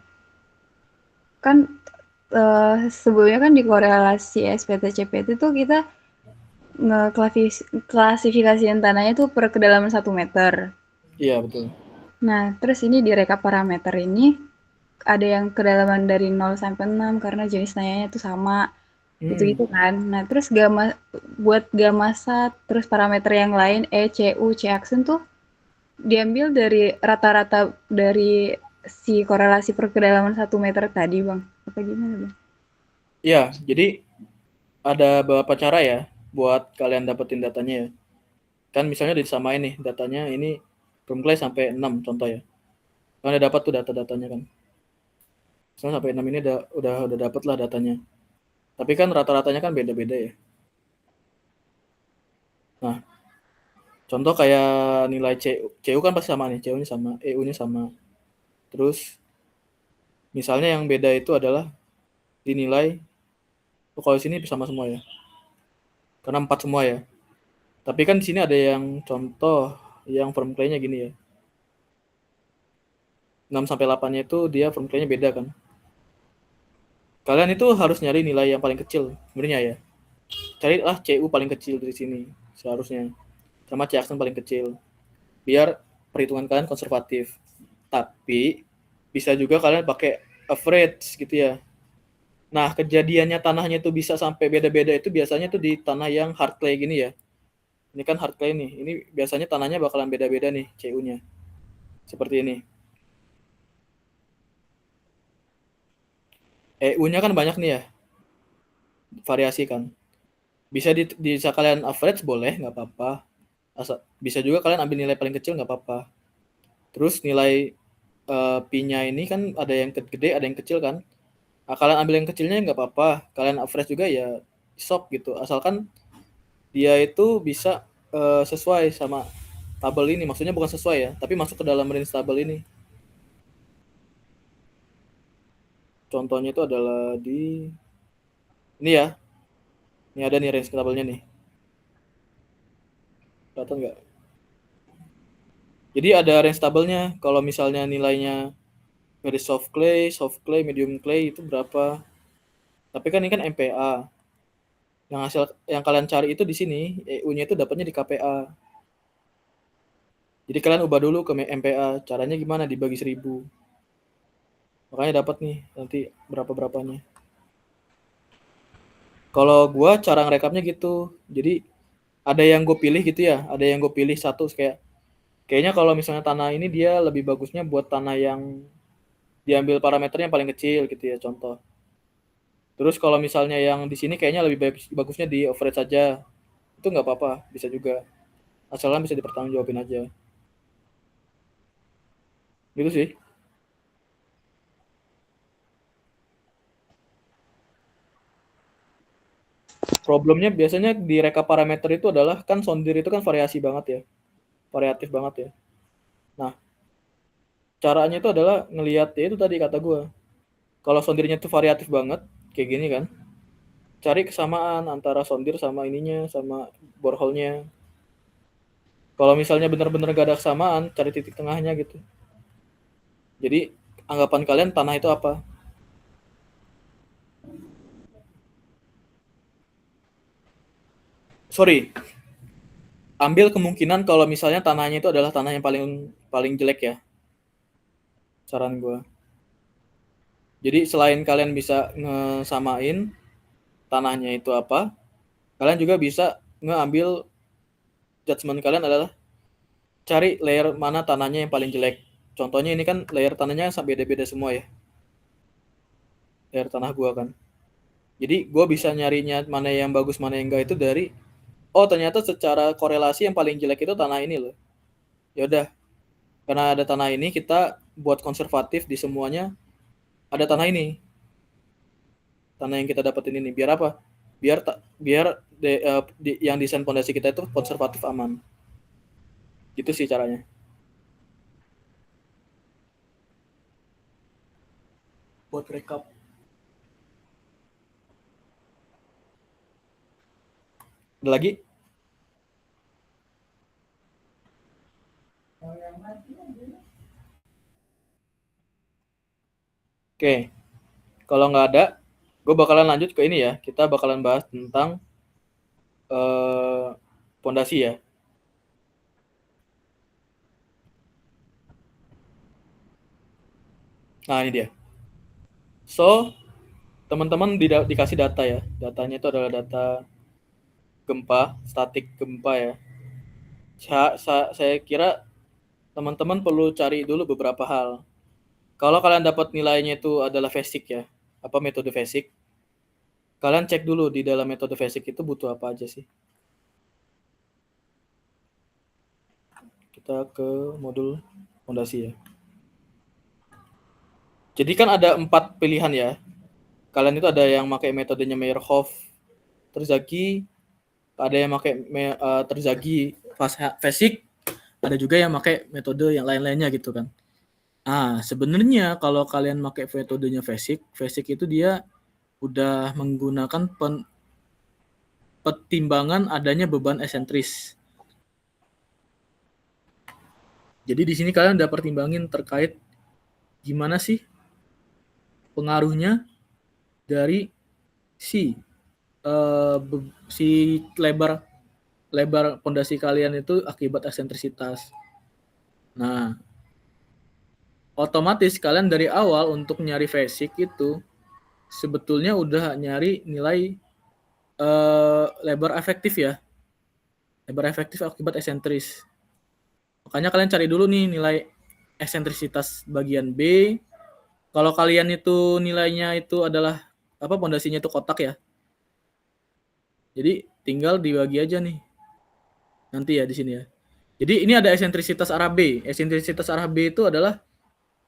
Speaker 3: kan sebelumnya kan di korelasi SPT CPT tuh kita klasifikasiin tanahnya tuh per kedalaman 1 meter.
Speaker 1: Iya, betul.
Speaker 3: Nah, terus ini di rekap parameter ini ada yang kedalaman dari 0 sampai 6 karena jenis tanahnya itu sama. Gitu-gitu kan. Nah, terus buat gamma sat, terus parameter yang lain E, C, U, C aksen tuh diambil dari rata-rata dari si korelasi per kedalaman 1 meter tadi, Bang. Apa gimana, Bang?
Speaker 1: Iya, jadi ada beberapa cara ya buat kalian dapetin datanya ya. Kan misalnya disamain nih datanya ini from class sampai 6 contoh ya. Kan udah dapat tuh data-datanya kan. Misalnya sampai 6 ini udah dapat lah datanya. Tapi kan rata-ratanya kan beda-beda ya. Nah, Contoh kayak nilai CU kan pasti sama nih, CU-nya sama, EU-nya sama. Terus misalnya yang beda itu adalah dinilai, kalau di sini sama semua ya, karena 4 semua ya. Tapi kan di sini ada yang contoh yang firm clay-nya gini ya. 6 sampai 8-nya itu dia firm clay-nya beda kan. Kalian itu harus nyari nilai yang paling kecil sebenarnya ya. Carilah CU paling kecil dari sini seharusnya. Sama C aksen paling kecil. Biar perhitungan kalian konservatif. Tapi bisa juga kalian pakai average gitu ya. Nah, kejadiannya tanahnya itu bisa sampai beda-beda itu biasanya tuh di tanah yang hard clay gini ya. Ini kan hard clay nih. Ini biasanya tanahnya bakalan beda-beda nih CU-nya. Seperti ini. EU-nya kan banyak nih ya. Variasi kan. Bisa kalian average boleh, nggak apa-apa. Bisa juga kalian ambil nilai paling kecil nggak apa-apa. Terus nilai P-nya ini kan ada yang gede, ada yang kecil kan. Nah, kalian ambil yang kecilnya nggak apa-apa. Kalian average juga ya sok gitu. Asalkan dia itu bisa sesuai sama tabel ini. Maksudnya bukan sesuai ya, tapi masuk ke dalam range tabel ini. Contohnya itu adalah di ini ya. Ini ada nih range tabelnya nih. Kelihatan nggak? Jadi ada range tabelnya. Kalau misalnya nilainya very soft clay, medium clay itu berapa? Tapi kan ini kan MPA. Yang kalian cari itu di sini, EU-nya itu dapatnya di KPA. Jadi kalian ubah dulu ke MPA. Caranya gimana? Dibagi 1000. Makanya dapat nih nanti berapa-berapanya. Kalau gua cara ngerekapnya gitu. Jadi ada yang gue pilih gitu ya, ada yang gue pilih satu kayaknya kalau misalnya tanah ini dia lebih bagusnya buat tanah yang diambil parameternya yang paling kecil gitu ya, contoh. Terus kalau misalnya yang di sini kayaknya lebih bagusnya di average saja, itu nggak apa-apa, bisa juga. Asalkan bisa dipertanggungjawabin aja. Gitu sih. Problemnya biasanya di reka parameter itu adalah kan sondir itu kan variasi banget ya, variatif banget ya. Nah, caranya itu adalah ngelihat ya itu tadi kata gue. Kalau sondirnya itu variatif banget, kayak gini kan, cari kesamaan antara sondir sama ininya, sama borehole-nya. Kalau misalnya benar-benar gak ada kesamaan, cari titik tengahnya gitu. Jadi anggapan kalian tanah itu apa? Sorry, ambil kemungkinan kalau misalnya tanahnya itu adalah tanah yang paling jelek ya. Saran gue. Jadi selain kalian bisa ngesamain tanahnya itu apa, kalian juga bisa ngambil judgement kalian adalah cari layer mana tanahnya yang paling jelek. Contohnya ini kan layer tanahnya beda-beda semua ya. Layer tanah gua kan. Jadi gua bisa nyarinya mana yang bagus mana yang enggak itu dari ternyata secara korelasi yang paling jelek itu tanah ini loh. Ya udah, karena ada tanah ini kita buat konservatif di semuanya ada tanah ini. Tanah yang kita dapetin ini biar apa? Biar yang desain fondasi kita itu konservatif aman. Gitu sih caranya. Buat recap. Ada lagi? Oke. Kalau nggak ada, gue bakalan lanjut ke ini ya. Kita bakalan bahas tentang fondasi ya. Nah, ini dia. So, teman-teman dikasih data ya. Datanya itu adalah data gempa, statik gempa ya. Saya kira teman-teman perlu cari dulu beberapa hal. Kalau kalian dapat nilainya itu adalah FASIC ya, apa metode FASIC, kalian cek dulu di dalam metode FASIC itu butuh apa aja sih. Kita ke modul fondasi ya. Jadi kan ada 4 pilihan ya. Kalian itu ada yang pakai metodenya Meyerhof, Terzaghi, Ada yang pakai Terzaghi Basic, ada juga yang pakai metode yang lain-lainnya gitu kan. Sebenarnya kalau kalian pakai metodenya Basic itu dia udah menggunakan pertimbangan adanya beban esentris. Jadi di sini kalian udah pertimbangin terkait gimana sih pengaruhnya dari si lebar pondasi kalian itu akibat eksentrisitas. Nah, otomatis kalian dari awal untuk nyari basic itu sebetulnya udah nyari nilai lebar efektif ya. Lebar efektif akibat eksentris. Makanya kalian cari dulu nih nilai eksentrisitas bagian B. Kalau kalian itu nilainya itu adalah pondasinya itu kotak ya. Jadi tinggal dibagi aja nih. Nanti ya di sini ya. Jadi ini ada eksentrisitas arah B. Eksentrisitas arah B itu adalah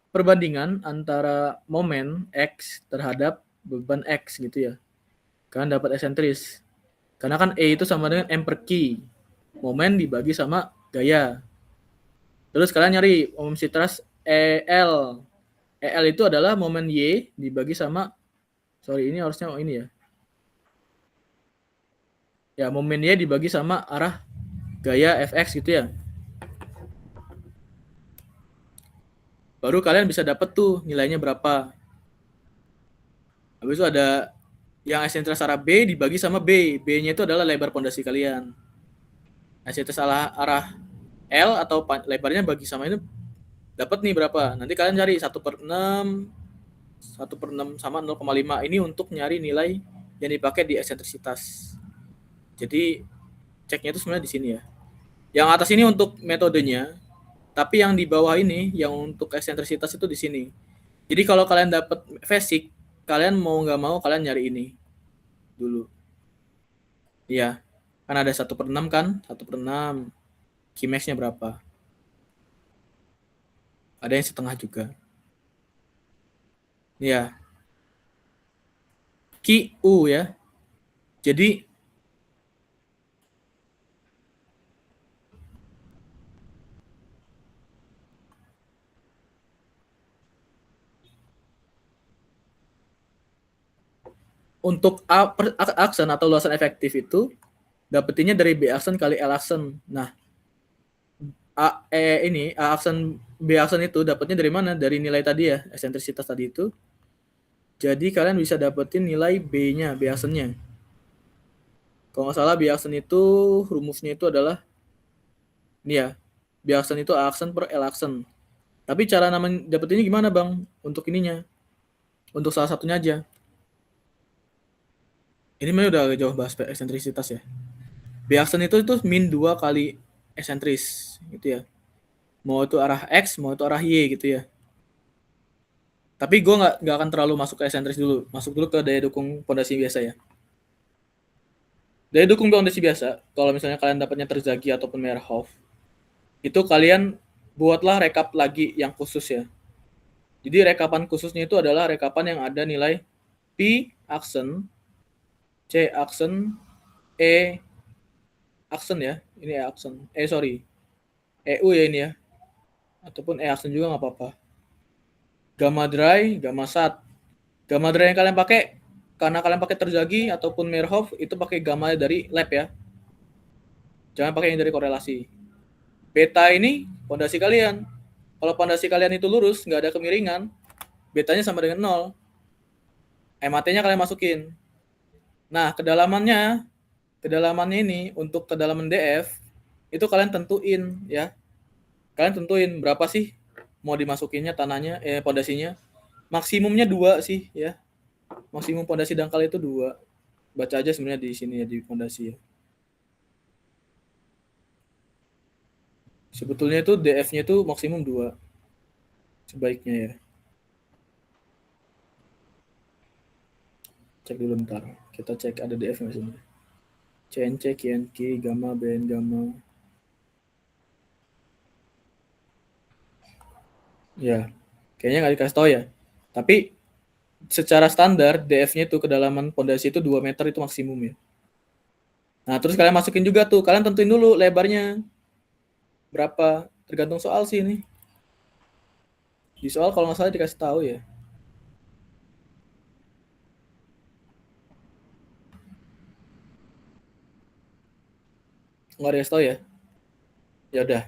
Speaker 1: perbandingan antara momen X terhadap beban X gitu ya. Kalian dapat eksentris. Karena kan E itu sama dengan M per Q. Momen dibagi sama gaya. Terus kalian nyari omsitas EL. EL itu adalah momen Y dibagi sama, ini harusnya ini ya. Ya, momen Y dibagi sama arah gaya Fx gitu ya. Baru kalian bisa dapat tuh nilainya berapa. Habis itu ada yang eksentris arah B dibagi sama B. B-nya itu adalah lebar pondasi kalian. Eksentris arah L atau lebarnya bagi sama itu dapat nih berapa. Nanti kalian cari 1/6 sama 0,5. Ini untuk nyari nilai yang dipakai di eksentrisitas. Jadi ceknya itu sebenarnya di sini ya. Yang atas ini untuk metodenya, tapi yang di bawah ini yang untuk eksentrisitas itu di sini. Jadi kalau kalian dapat basic, kalian mau nggak mau kalian nyari ini dulu. Iya, kan ada 1/6 kan, 1/6. Qmax-nya berapa? Ada yang setengah juga. Iya. QU ya. Jadi untuk aksen atau luasan efektif itu dapetinnya dari B aksen kali L aksen. Nah, A aksen B aksen itu dapatnya dari mana? Dari nilai tadi ya, eksentrisitas tadi itu. Jadi kalian bisa dapetin nilai B-nya, B aksennya. Kalau nggak salah B aksen itu rumusnya itu adalah ini ya. B aksen itu A aksen per L aksen. Tapi cara dapetinnya gimana, Bang? Untuk ininya. Untuk salah satunya aja. Ini mah udah jauh bahas eksentrisitas ya. B aksen itu min 2 kali eksentris gitu ya. Mau itu arah X, mau itu arah Y gitu ya. Tapi gue nggak akan terlalu masuk ke eksentris dulu. Masuk dulu ke daya dukung pondasi biasa ya. Daya dukung pondasi biasa, kalau misalnya kalian dapatnya Terzaghi ataupun Meyerhof, itu kalian buatlah rekap lagi yang khusus ya. Jadi rekapan khususnya itu adalah rekapan yang ada nilai P aksen, C aksen, E aksen ya. Ini E aksen. EU ya ini ya. Ataupun E aksen juga nggak apa-apa. Gamma dry, gamma sat. Gamma dry yang kalian pakai, karena kalian pakai Terzaghi ataupun Meyerhof, itu pakai gamma dari lab ya. Jangan pakai yang dari korelasi. Beta ini pondasi kalian. Kalau pondasi kalian itu lurus, nggak ada kemiringan, betanya sama dengan 0. MAT-nya kalian masukin. Nah, kedalamannya ini untuk kedalaman DF itu kalian tentuin ya. Kalian tentuin berapa sih mau dimasukinnya tanahnya, pondasinya. Maksimumnya 2 sih ya. Maksimum pondasi dangkal itu 2. Baca aja sebenarnya di sini ya, di pondasi ya. Sebetulnya itu DF-nya itu maksimum 2. Sebaiknya ya. Cek dulu bentar. Kita cek ada DF nggak sini. CNC, KNK, gamma, BN, gamma. Ya, kayaknya nggak dikasih tahu ya. Tapi secara standar DF-nya itu kedalaman pondasi itu 2 meter itu maksimum ya. Nah, terus kalian masukin juga tuh, kalian tentuin dulu lebarnya berapa, tergantung soal sih ini. Di soal kalau nggak salah dikasih tahu ya. Nggak dikasih tahu ya. Ya udah.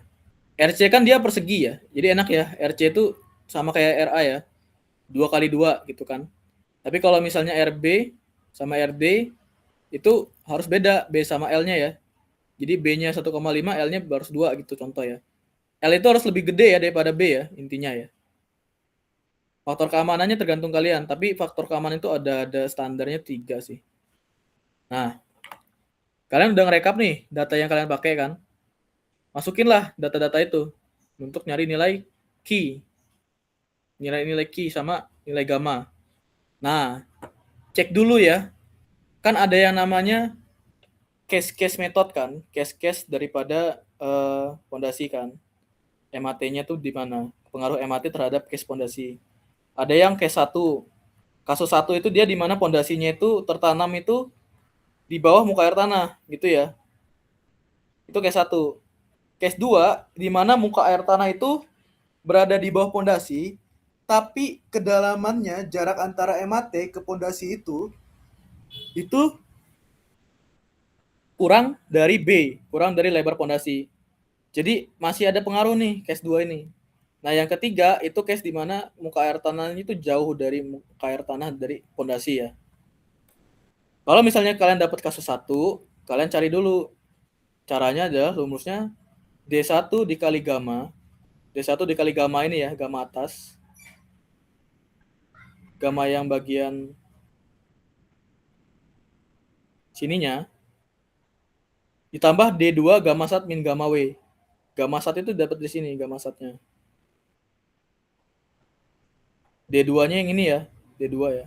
Speaker 1: RC kan dia persegi ya, jadi enak ya. RC itu sama kayak RA ya, 2 kali 2 gitu kan. Tapi kalau misalnya RB sama RD itu harus beda, B sama L-nya ya. Jadi B-nya 1,5, L-nya harus 2 gitu contoh ya. L itu harus lebih gede ya daripada B ya, intinya ya. Faktor keamanannya tergantung kalian, tapi faktor keamanan itu ada standarnya 3 sih. Nah, kalian udah ngerekap nih data yang kalian pakai kan? Masukinlah data-data itu untuk nyari nilai key. Nilai-nilai key sama nilai gamma. Nah, cek dulu ya. Kan ada yang namanya case-case method kan, case-case daripada fondasi kan. MAT-nya tuh di mana? Pengaruh MAT terhadap case fondasi. Ada yang case 1. Kasus 1 itu dia di mana fondasinya itu tertanam itu di bawah muka air tanah, gitu ya. Itu case 1. Case 2 di mana muka air tanah itu berada di bawah fondasi, tapi kedalamannya jarak antara MAT ke fondasi itu kurang dari B, kurang dari lebar fondasi. Jadi masih ada pengaruh nih case 2 ini. Nah, yang ketiga itu case di mana muka air tanahnya itu jauh dari muka air tanah dari fondasi ya. Kalau misalnya kalian dapat kasus 1, kalian cari dulu. Caranya adalah rumusnya D1 dikali gamma. D1 dikali gamma ini ya, gamma atas. Gamma yang bagian sininya ditambah D2 gamma sat min gamma W. Gamma sat itu dapat di sini gamma satnya. D2-nya yang ini ya, D2 ya.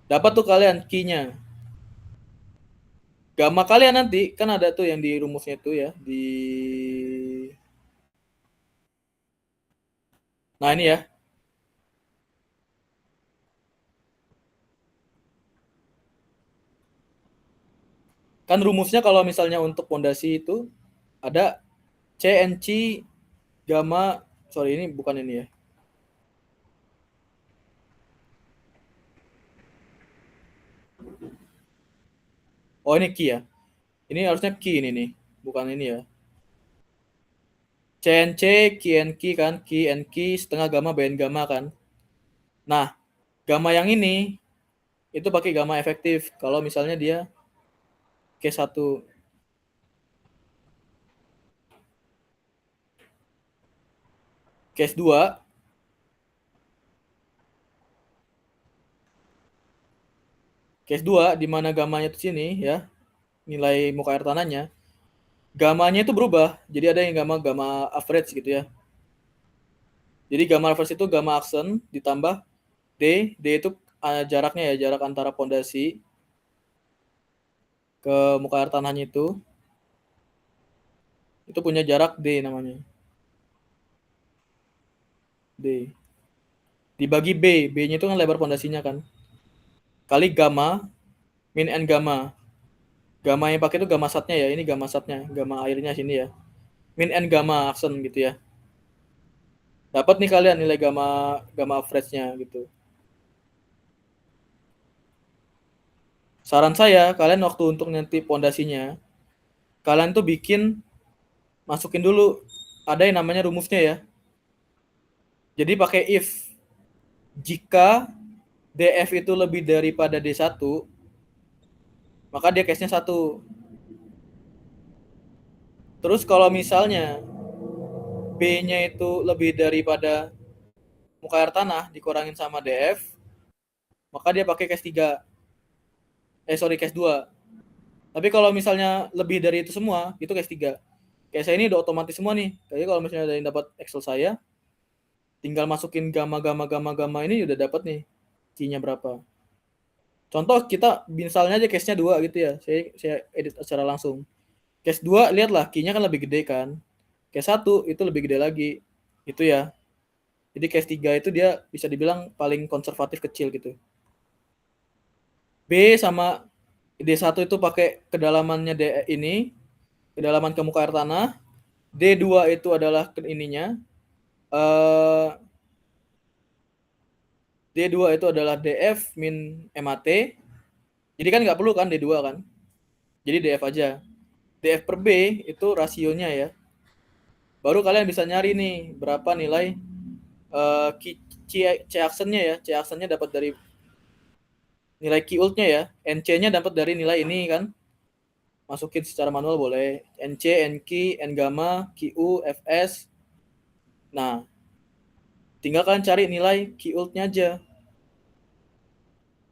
Speaker 1: Dapat tuh kalian key-nya. Gamma kalian nanti kan ada tuh yang di rumusnya itu ya, di Nah, ini ya. Kan rumusnya kalau misalnya untuk pondasi itu ada CNC gamma, sorry ini bukan ini ya. Oh, ini key ya. Ini harusnya key ini nih, bukan ini ya. CNC, KNK kan, KNK setengah gamma BN gamma kan. Nah, gamma yang ini itu pakai gamma efektif kalau misalnya dia K1. Case 2 di mana gamanya itu sini ya, nilai muka air tanahnya. Gamanya itu berubah. Jadi ada yang gamma average gitu ya. Jadi gamma average itu gamma aksen ditambah D. D itu jaraknya ya, jarak antara pondasi ke muka air tanahnya itu. Itu punya jarak D namanya. D. Dibagi B. B-nya itu kan lebar pondasinya kan. Kali gamma min N gamma. Gamma yang pakai itu gamma satnya ya. Ini gamma satnya. Gamma airnya sini ya. Min N gamma aksen gitu ya. Dapat nih kalian nilai gamma average-nya gitu. Saran saya, kalian waktu untuk nanti pondasinya, kalian tuh masukin dulu ada yang namanya rumusnya ya. Jadi pakai if. Jika DF itu lebih daripada D1, maka dia case-nya 1. Terus kalau misalnya B-nya itu lebih daripada muka air tanah dikurangin sama DF, maka dia pakai case 3. Case 2. Tapi kalau misalnya lebih dari itu semua, itu case 3. Kayak saya ini udah otomatis semua nih. Kayak kalau misalnya ada yang dapat Excel saya, tinggal masukin gamma ini udah dapat nih key-nya berapa. Contoh kita misalnya aja case-nya 2 gitu ya. Saya edit secara langsung. Case 2 lihatlah key-nya kan lebih gede kan. Case 1 itu lebih gede lagi. Itu ya. Jadi case 3 itu dia bisa dibilang paling konservatif kecil gitu. B sama D1 itu pakai kedalamannya ini, kedalaman ke muka air tanah. D2 itu adalah ininya. D2 itu adalah DF min MAT. Jadi kan nggak perlu kan D2 kan. Jadi DF aja. DF per B itu rasionya ya. Baru kalian bisa nyari nih berapa nilai C aksennya ya. C aksennya dapat dari nilai Q ultnya ya. NC-nya dapat dari nilai ini kan. Masukin secara manual boleh. NC, NQ, N gamma, QU, FS. Nah, tinggal kalian cari nilai Q ultnya aja.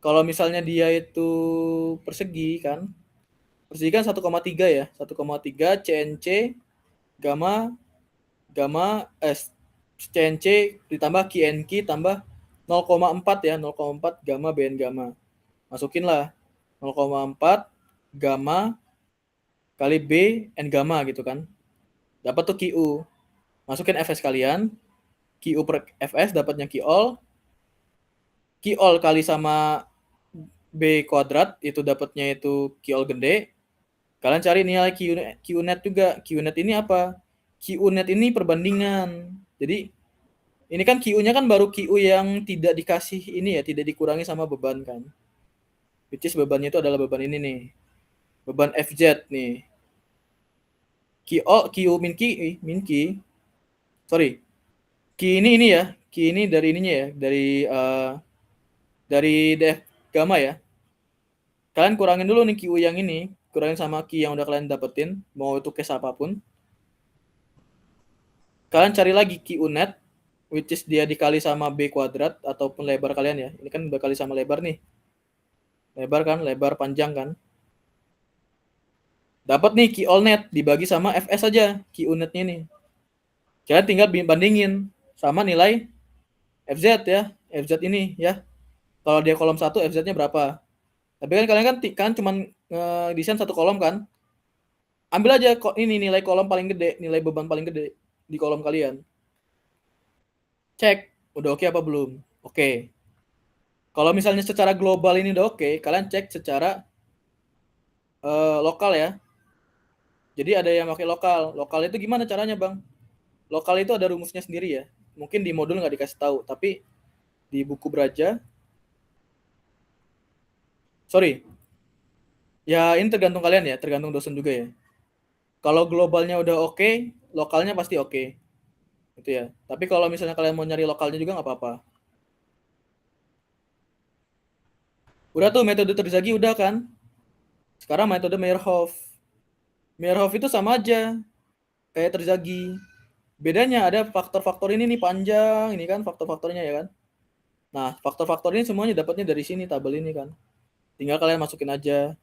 Speaker 1: Kalau misalnya dia itu persegi kan. Persegi kan 1,3 ya. 1,3 CNC gamma CNC ditambah QNQ tambah 0,4 ya, 0,4 gamma BN gamma. Masukinlah 0,4 gamma kali B N gamma gitu kan. Dapat tuh QU. Masukin FS kalian. QU per FS dapatnya QOL. QOL kali sama B kuadrat itu dapatnya itu QOL gede. Kalian cari nilai QNet juga. QNet ini apa? QNet ini perbandingan. Jadi ini kan QU-nya kan baru QU yang tidak dikasih ini ya, tidak dikurangi sama beban kan. Which is bebannya itu adalah beban ini nih. Beban FZ nih. QU min Q. Sorry. Q ini ya. Q ini dari ininya ya, dari DF gamma ya. Kalian kurangin dulu nih QU yang ini, kurangin sama Q yang udah kalian dapetin, mau itu case apapun. Kalian cari lagi QU net, which is dia dikali sama B kuadrat ataupun lebar kalian ya. Ini kan bakali sama lebar nih. Lebar kan, lebar panjang kan. Dapat nih QOL net dibagi sama FS aja, QU netnya nih. Kalian tinggal bandingin sama nilai FZ ya, FZ ini ya. Kalau dia kolom 1 FZ-nya berapa? Tapi kan kalian kan cuman desain satu kolom kan. Ambil aja ini nilai kolom paling gede, nilai beban paling gede di kolom kalian. Cek, udah oke apa belum? Oke. Kalau misalnya secara global ini udah oke, kalian cek secara lokal ya. Jadi ada yang pakai lokal. Lokal itu gimana caranya, Bang? Lokal itu ada rumusnya sendiri ya. Mungkin di modul nggak dikasih tahu, tapi di buku Braja. Sorry. Ya ini tergantung kalian ya, tergantung dosen juga ya. Kalau globalnya udah oke, lokalnya pasti oke. Gitu ya. Tapi kalau misalnya kalian mau nyari lokalnya juga nggak apa-apa. Udah tuh metode Terzaghi udah kan? Sekarang metode Meyerhof. Meyerhof itu sama aja kayak Terzaghi. Bedanya ada faktor-faktor ini nih panjang, ini kan faktor-faktornya ya kan. Nah, faktor-faktor ini semuanya dapatnya dari sini tabel ini kan. Tinggal kalian masukin aja.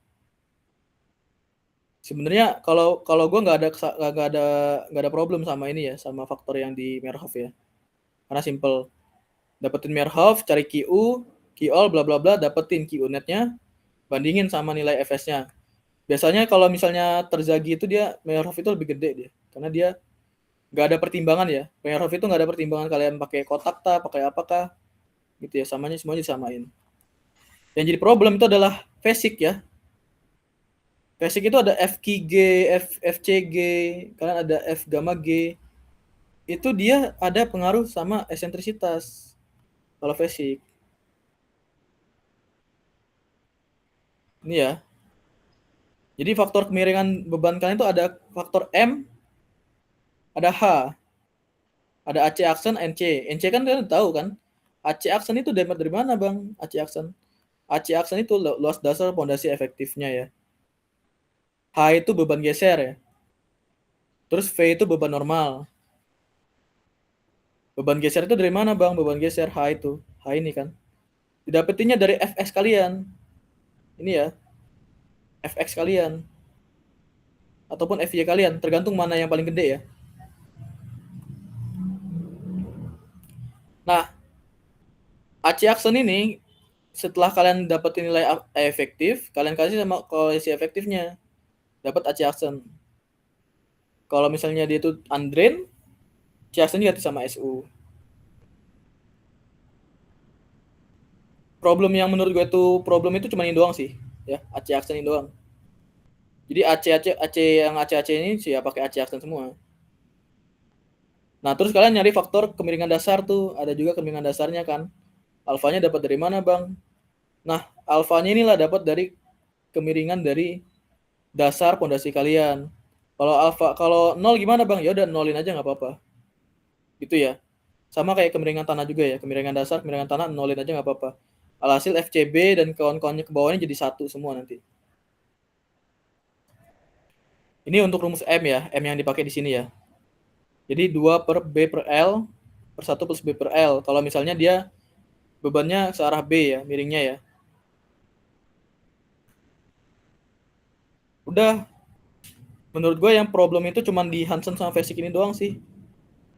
Speaker 1: Sebenarnya kalau gue nggak ada problem sama ini ya, sama faktor yang di Meyerhof ya. Karena simple. Dapetin Meyerhof, cari QU, QOL bla bla bla, dapetin QU netnya, bandingin sama nilai FS-nya. Biasanya kalau misalnya Terzaghi itu dia Meyerhof itu lebih gede dia, karena dia nggak ada pertimbangan ya. Meyerhof itu nggak ada pertimbangan kalian pakai kotak tak, pakai apakah, gitu ya. Semuanya disamain. Yang jadi problem itu adalah basic ya. Basic itu ada FQG, FCG, kalian ada F gamma G. Itu dia ada pengaruh sama eksentrisitas. Kalau basic. Ini ya. Jadi faktor kemiringan beban kalian itu ada faktor M, ada H, ada AC aksen, NC. NC kan kalian tahu kan? AC aksen itu dari mana, Bang? AC aksen. AC aksen itu luas dasar pondasi efektifnya ya. H itu beban geser ya. Terus V itu beban normal. Beban geser itu dari mana, Bang? Beban geser H itu. H ini kan. Didapetinnya dari Fx kalian. Ini ya. Fx kalian. Ataupun Fy kalian. Tergantung mana yang paling gede ya. Nah, AC aksen ini setelah kalian dapetin nilai efektif, kalian kasih sama koalisi efektifnya. Dapat AC aksen. Kalau misalnya dia itu undrain, AC aksen diganti sama SU. Problem yang menurut gue itu cuma ini doang sih. ya, AC aksen ini doang. Jadi AC yang AC ini sih ya pakai AC aksen semua. Nah, terus kalian nyari faktor kemiringan dasar tuh, ada juga kemiringan dasarnya kan. Alfanya dapat dari mana, Bang? Nah, alfanya inilah dapat dari kemiringan dari dasar pondasi kalian. Kalau nol gimana, Bang? Ya udah nolin aja nggak apa-apa. Gitu ya. Sama kayak kemiringan tanah juga ya, kemiringan dasar, kemiringan tanah nolin aja nggak apa-apa. Alhasil FCB dan kawan-kawannya ke bawahnya jadi satu semua nanti. Ini untuk rumus M ya, M yang dipakai di sini ya. Jadi 2 per B per L per 1 plus B per L. Kalau misalnya dia bebannya searah B ya, miringnya ya. Udah, menurut gue yang problem itu cuma di Hansen sama Vesic ini doang sih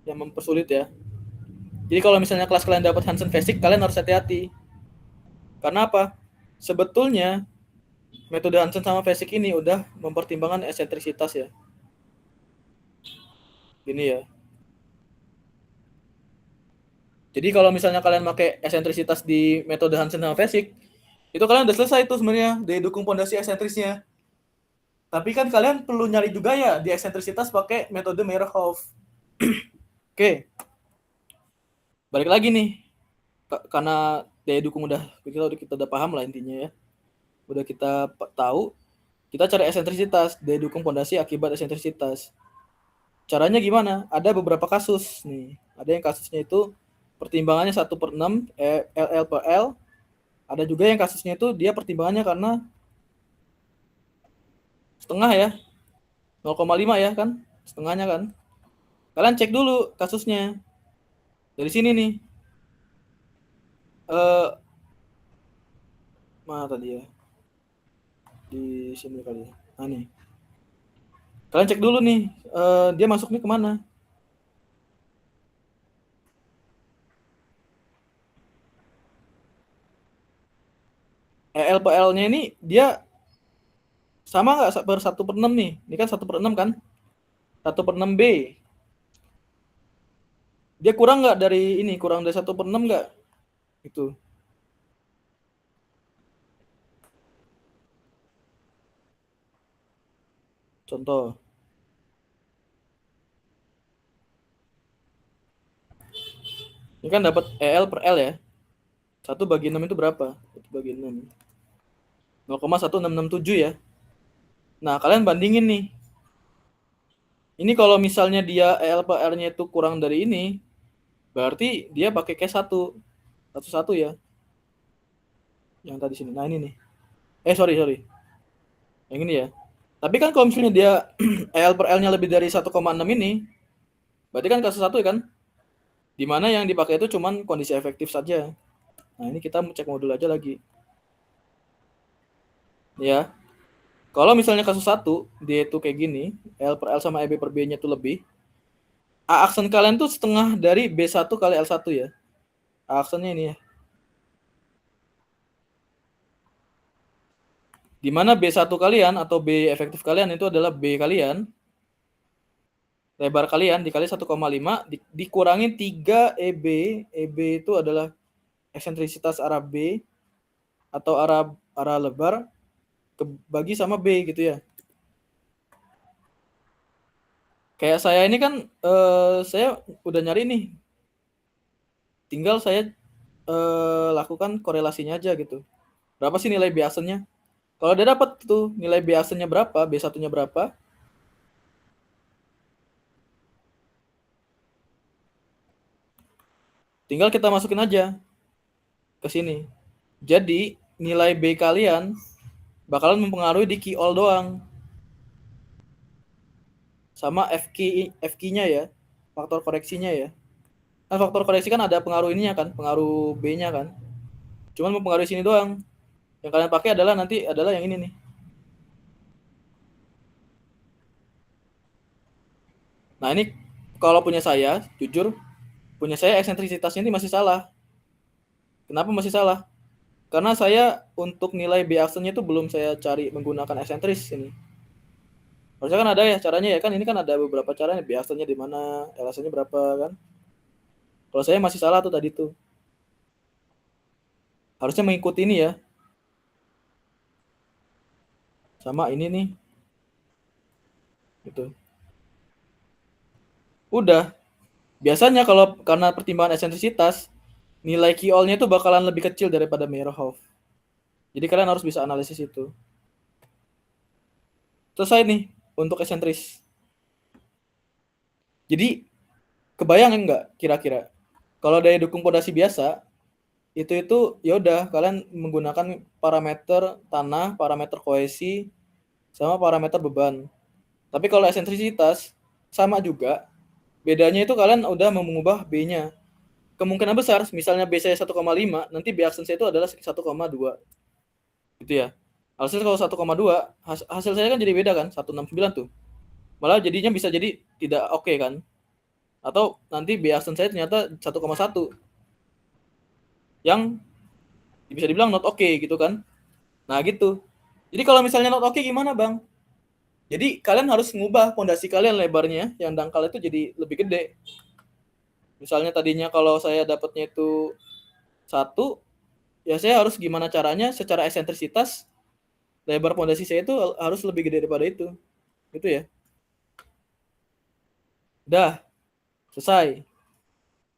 Speaker 1: yang mempersulit ya. Jadi kalau misalnya kelas kalian dapat Hansen Vesic, kalian harus hati-hati. Karena apa? Sebetulnya metode Hansen sama Vesic ini udah mempertimbangkan eksentrisitas ya. Ini ya. Jadi kalau misalnya kalian pakai eksentrisitas di metode Hansen sama Vesic, itu kalian udah selesai tuh sebenarnya dari dukung pondasi eksentrisnya. Tapi kan kalian perlu nyari juga ya di eksentrisitas pakai metode Meyerhof. Oke. Balik lagi nih. Karena daya dukung kita udah paham lah intinya ya. Udah kita tahu, kita cari eksentrisitas, daya dukung pondasi akibat eksentrisitas. Caranya gimana? Ada beberapa kasus nih. Ada yang kasusnya itu pertimbangannya 1/6 LL per L. Ada juga yang kasusnya itu dia pertimbangannya karena setengah ya. 0,5 ya kan? Setengahnya kan. Kalian cek dulu kasusnya. Dari sini nih. Mana tadi ya? Di sini kali ya. Nah nih. Kalian cek dulu nih. Dia masuknya kemana? ELPL-nya ini dia sama nggak per 1/6 nih? Ini kan 1/6 kan? 1/6 B. Dia kurang nggak dari ini? Kurang dari 1/6 nggak? Itu. Contoh. Ini kan dapat EL per L ya. 1/6 itu berapa? 1/6. 0,1667 ya. Nah, kalian bandingin nih. Ini kalau misalnya dia EL per R-nya itu kurang dari ini, berarti dia pakai case 1 ya. Yang tadi sini. Nah, ini nih. Sorry. Yang ini ya. Tapi kan kalau misalnya dia EL per L-nya lebih dari 1,6 ini, berarti kan kasus 1 kan? Dimana yang dipakai itu cuman kondisi efektif saja. Nah, ini kita cek modul aja lagi. Ya. Kalau misalnya kasus 1, dia itu kayak gini, L per L sama EB per B-nya itu lebih, A aksen kalian tuh setengah dari B1 kali L1 ya. A aksennya ini ya. Dimana B1 kalian atau B efektif kalian itu adalah B kalian, lebar kalian dikali 1,5 dikurangin 3 EB. EB itu adalah eksentrisitas arah B atau arah lebar bagi sama B gitu ya. Kayak saya ini kan saya udah nyari nih. Tinggal saya lakukan korelasinya aja gitu. Berapa sih nilai biasanya? Kalau dia dapat tuh nilai biasanya berapa, B1-nya berapa, tinggal kita masukin aja ke sini. Jadi nilai B kalian bakalan mempengaruhi di key all doang. Sama FK-nya ya, faktor koreksinya ya. Kan faktor koreksi kan ada pengaruh ininya kan, pengaruh B-nya kan. Cuman mempengaruhi sini doang. Yang kalian pakai adalah nanti adalah yang ini nih. Nah, ini kalau punya saya, jujur, punya saya eksentrisitasnya ini masih salah. Kenapa masih salah? Karena saya untuk nilai B aksennya itu belum saya cari menggunakan eksentris ini. Harusnya kan ada ya caranya ya kan, ini kan ada beberapa caranya, B aksennya di mana, L aksennya berapa kan. Kalau saya masih salah tuh tadi tuh. Harusnya mengikuti ini ya. sama ini nih. Gitu. Udah. Biasanya kalau karena pertimbangan eksentrisitas, nilai Q-nya itu bakalan lebih kecil daripada Meyerhof. Jadi kalian harus bisa analisis itu. Selesai nih untuk eksentris. Jadi kebayang enggak kira-kira kalau daya dukung pondasi biasa itu ya udah kalian menggunakan parameter tanah, parameter kohesi sama parameter beban. Tapi kalau eksentrisitas sama juga. Bedanya itu kalian udah mengubah B-nya. Kemungkinan besar misalnya B saya 1,5, nanti B aksen saya itu adalah 1,2. Gitu ya. Hasil kalau 1,2, hasil saya kan jadi beda kan, 169 tuh. Malah jadinya bisa jadi tidak oke kan. Atau nanti B aksen saya ternyata 1,1. Yang bisa dibilang not oke gitu kan. Nah gitu. Jadi kalau misalnya not oke gimana bang? Jadi kalian harus ngubah pondasi kalian lebarnya yang dangkal itu jadi lebih gede. Misalnya tadinya kalau saya dapatnya itu 1, ya saya harus gimana caranya secara eksentrisitas lebar pondasi saya itu harus lebih gede daripada itu. Gitu ya. Udah, selesai.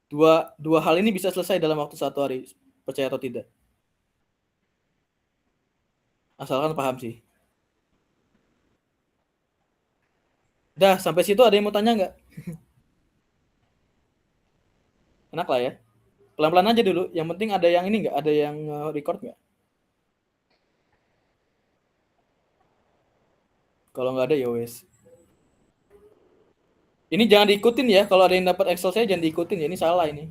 Speaker 1: Dua hal ini bisa selesai dalam waktu 1 hari, percaya atau tidak. Asalkan paham sih. Udah, sampai situ ada yang mau tanya nggak? Enak lah ya. Pelan-pelan aja dulu. Yang penting ada yang ini nggak? Ada yang record nggak? Kalau nggak ada ya wes. Ini jangan diikutin ya. Kalau ada yang dapat Excel saya jangan diikutin ya. Ini salah ini.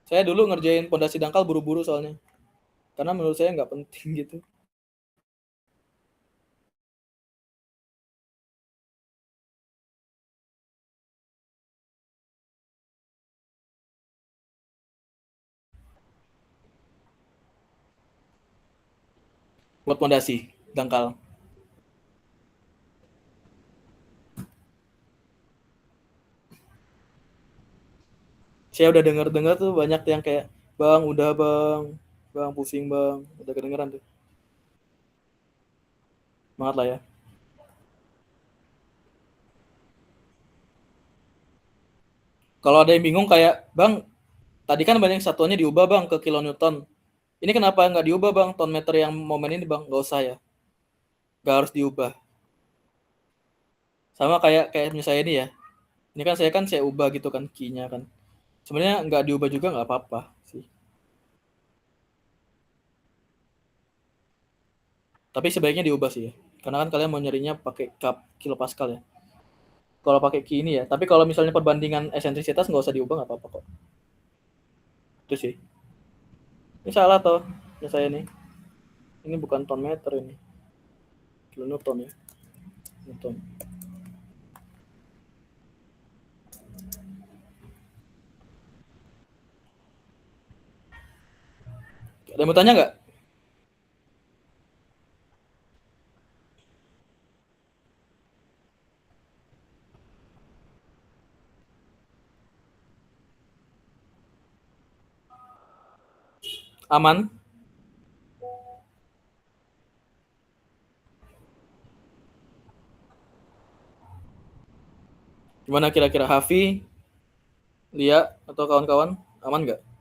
Speaker 1: Saya dulu ngerjain pondasi dangkal buru-buru soalnya. Karena menurut saya nggak penting gitu. Buat pondasi dangkal. Saya udah dengar tuh banyak yang kayak, bang udah bang pusing bang, udah kedengeran tuh. Semangat lah ya. Kalau ada yang bingung kayak, bang tadi kan banyak satuannya diubah bang ke kilonewton. Ini kenapa nggak diubah bang, ton meter yang momen ini bang? Nggak usah ya. Nggak harus diubah. Sama kayak misalnya ini ya. Ini kan saya ubah gitu kan key-nya kan. Sebenarnya nggak diubah juga nggak apa-apa sih. Tapi sebaiknya diubah sih ya. Karena kan kalian mau nyarinya pakai cup kilopascal ya. Kalau pakai key ini ya. Tapi kalau misalnya perbandingan eksentrisitas nggak usah diubah nggak apa-apa kok. Itu sih. Ini salah toh ya saya nih. Ini bukan ton meter ini. Kilonewton ya. Newton. Ada yang mau tanya nggak? Aman? Gimana kira-kira Hafi, Lia, atau kawan-kawan? Aman nggak?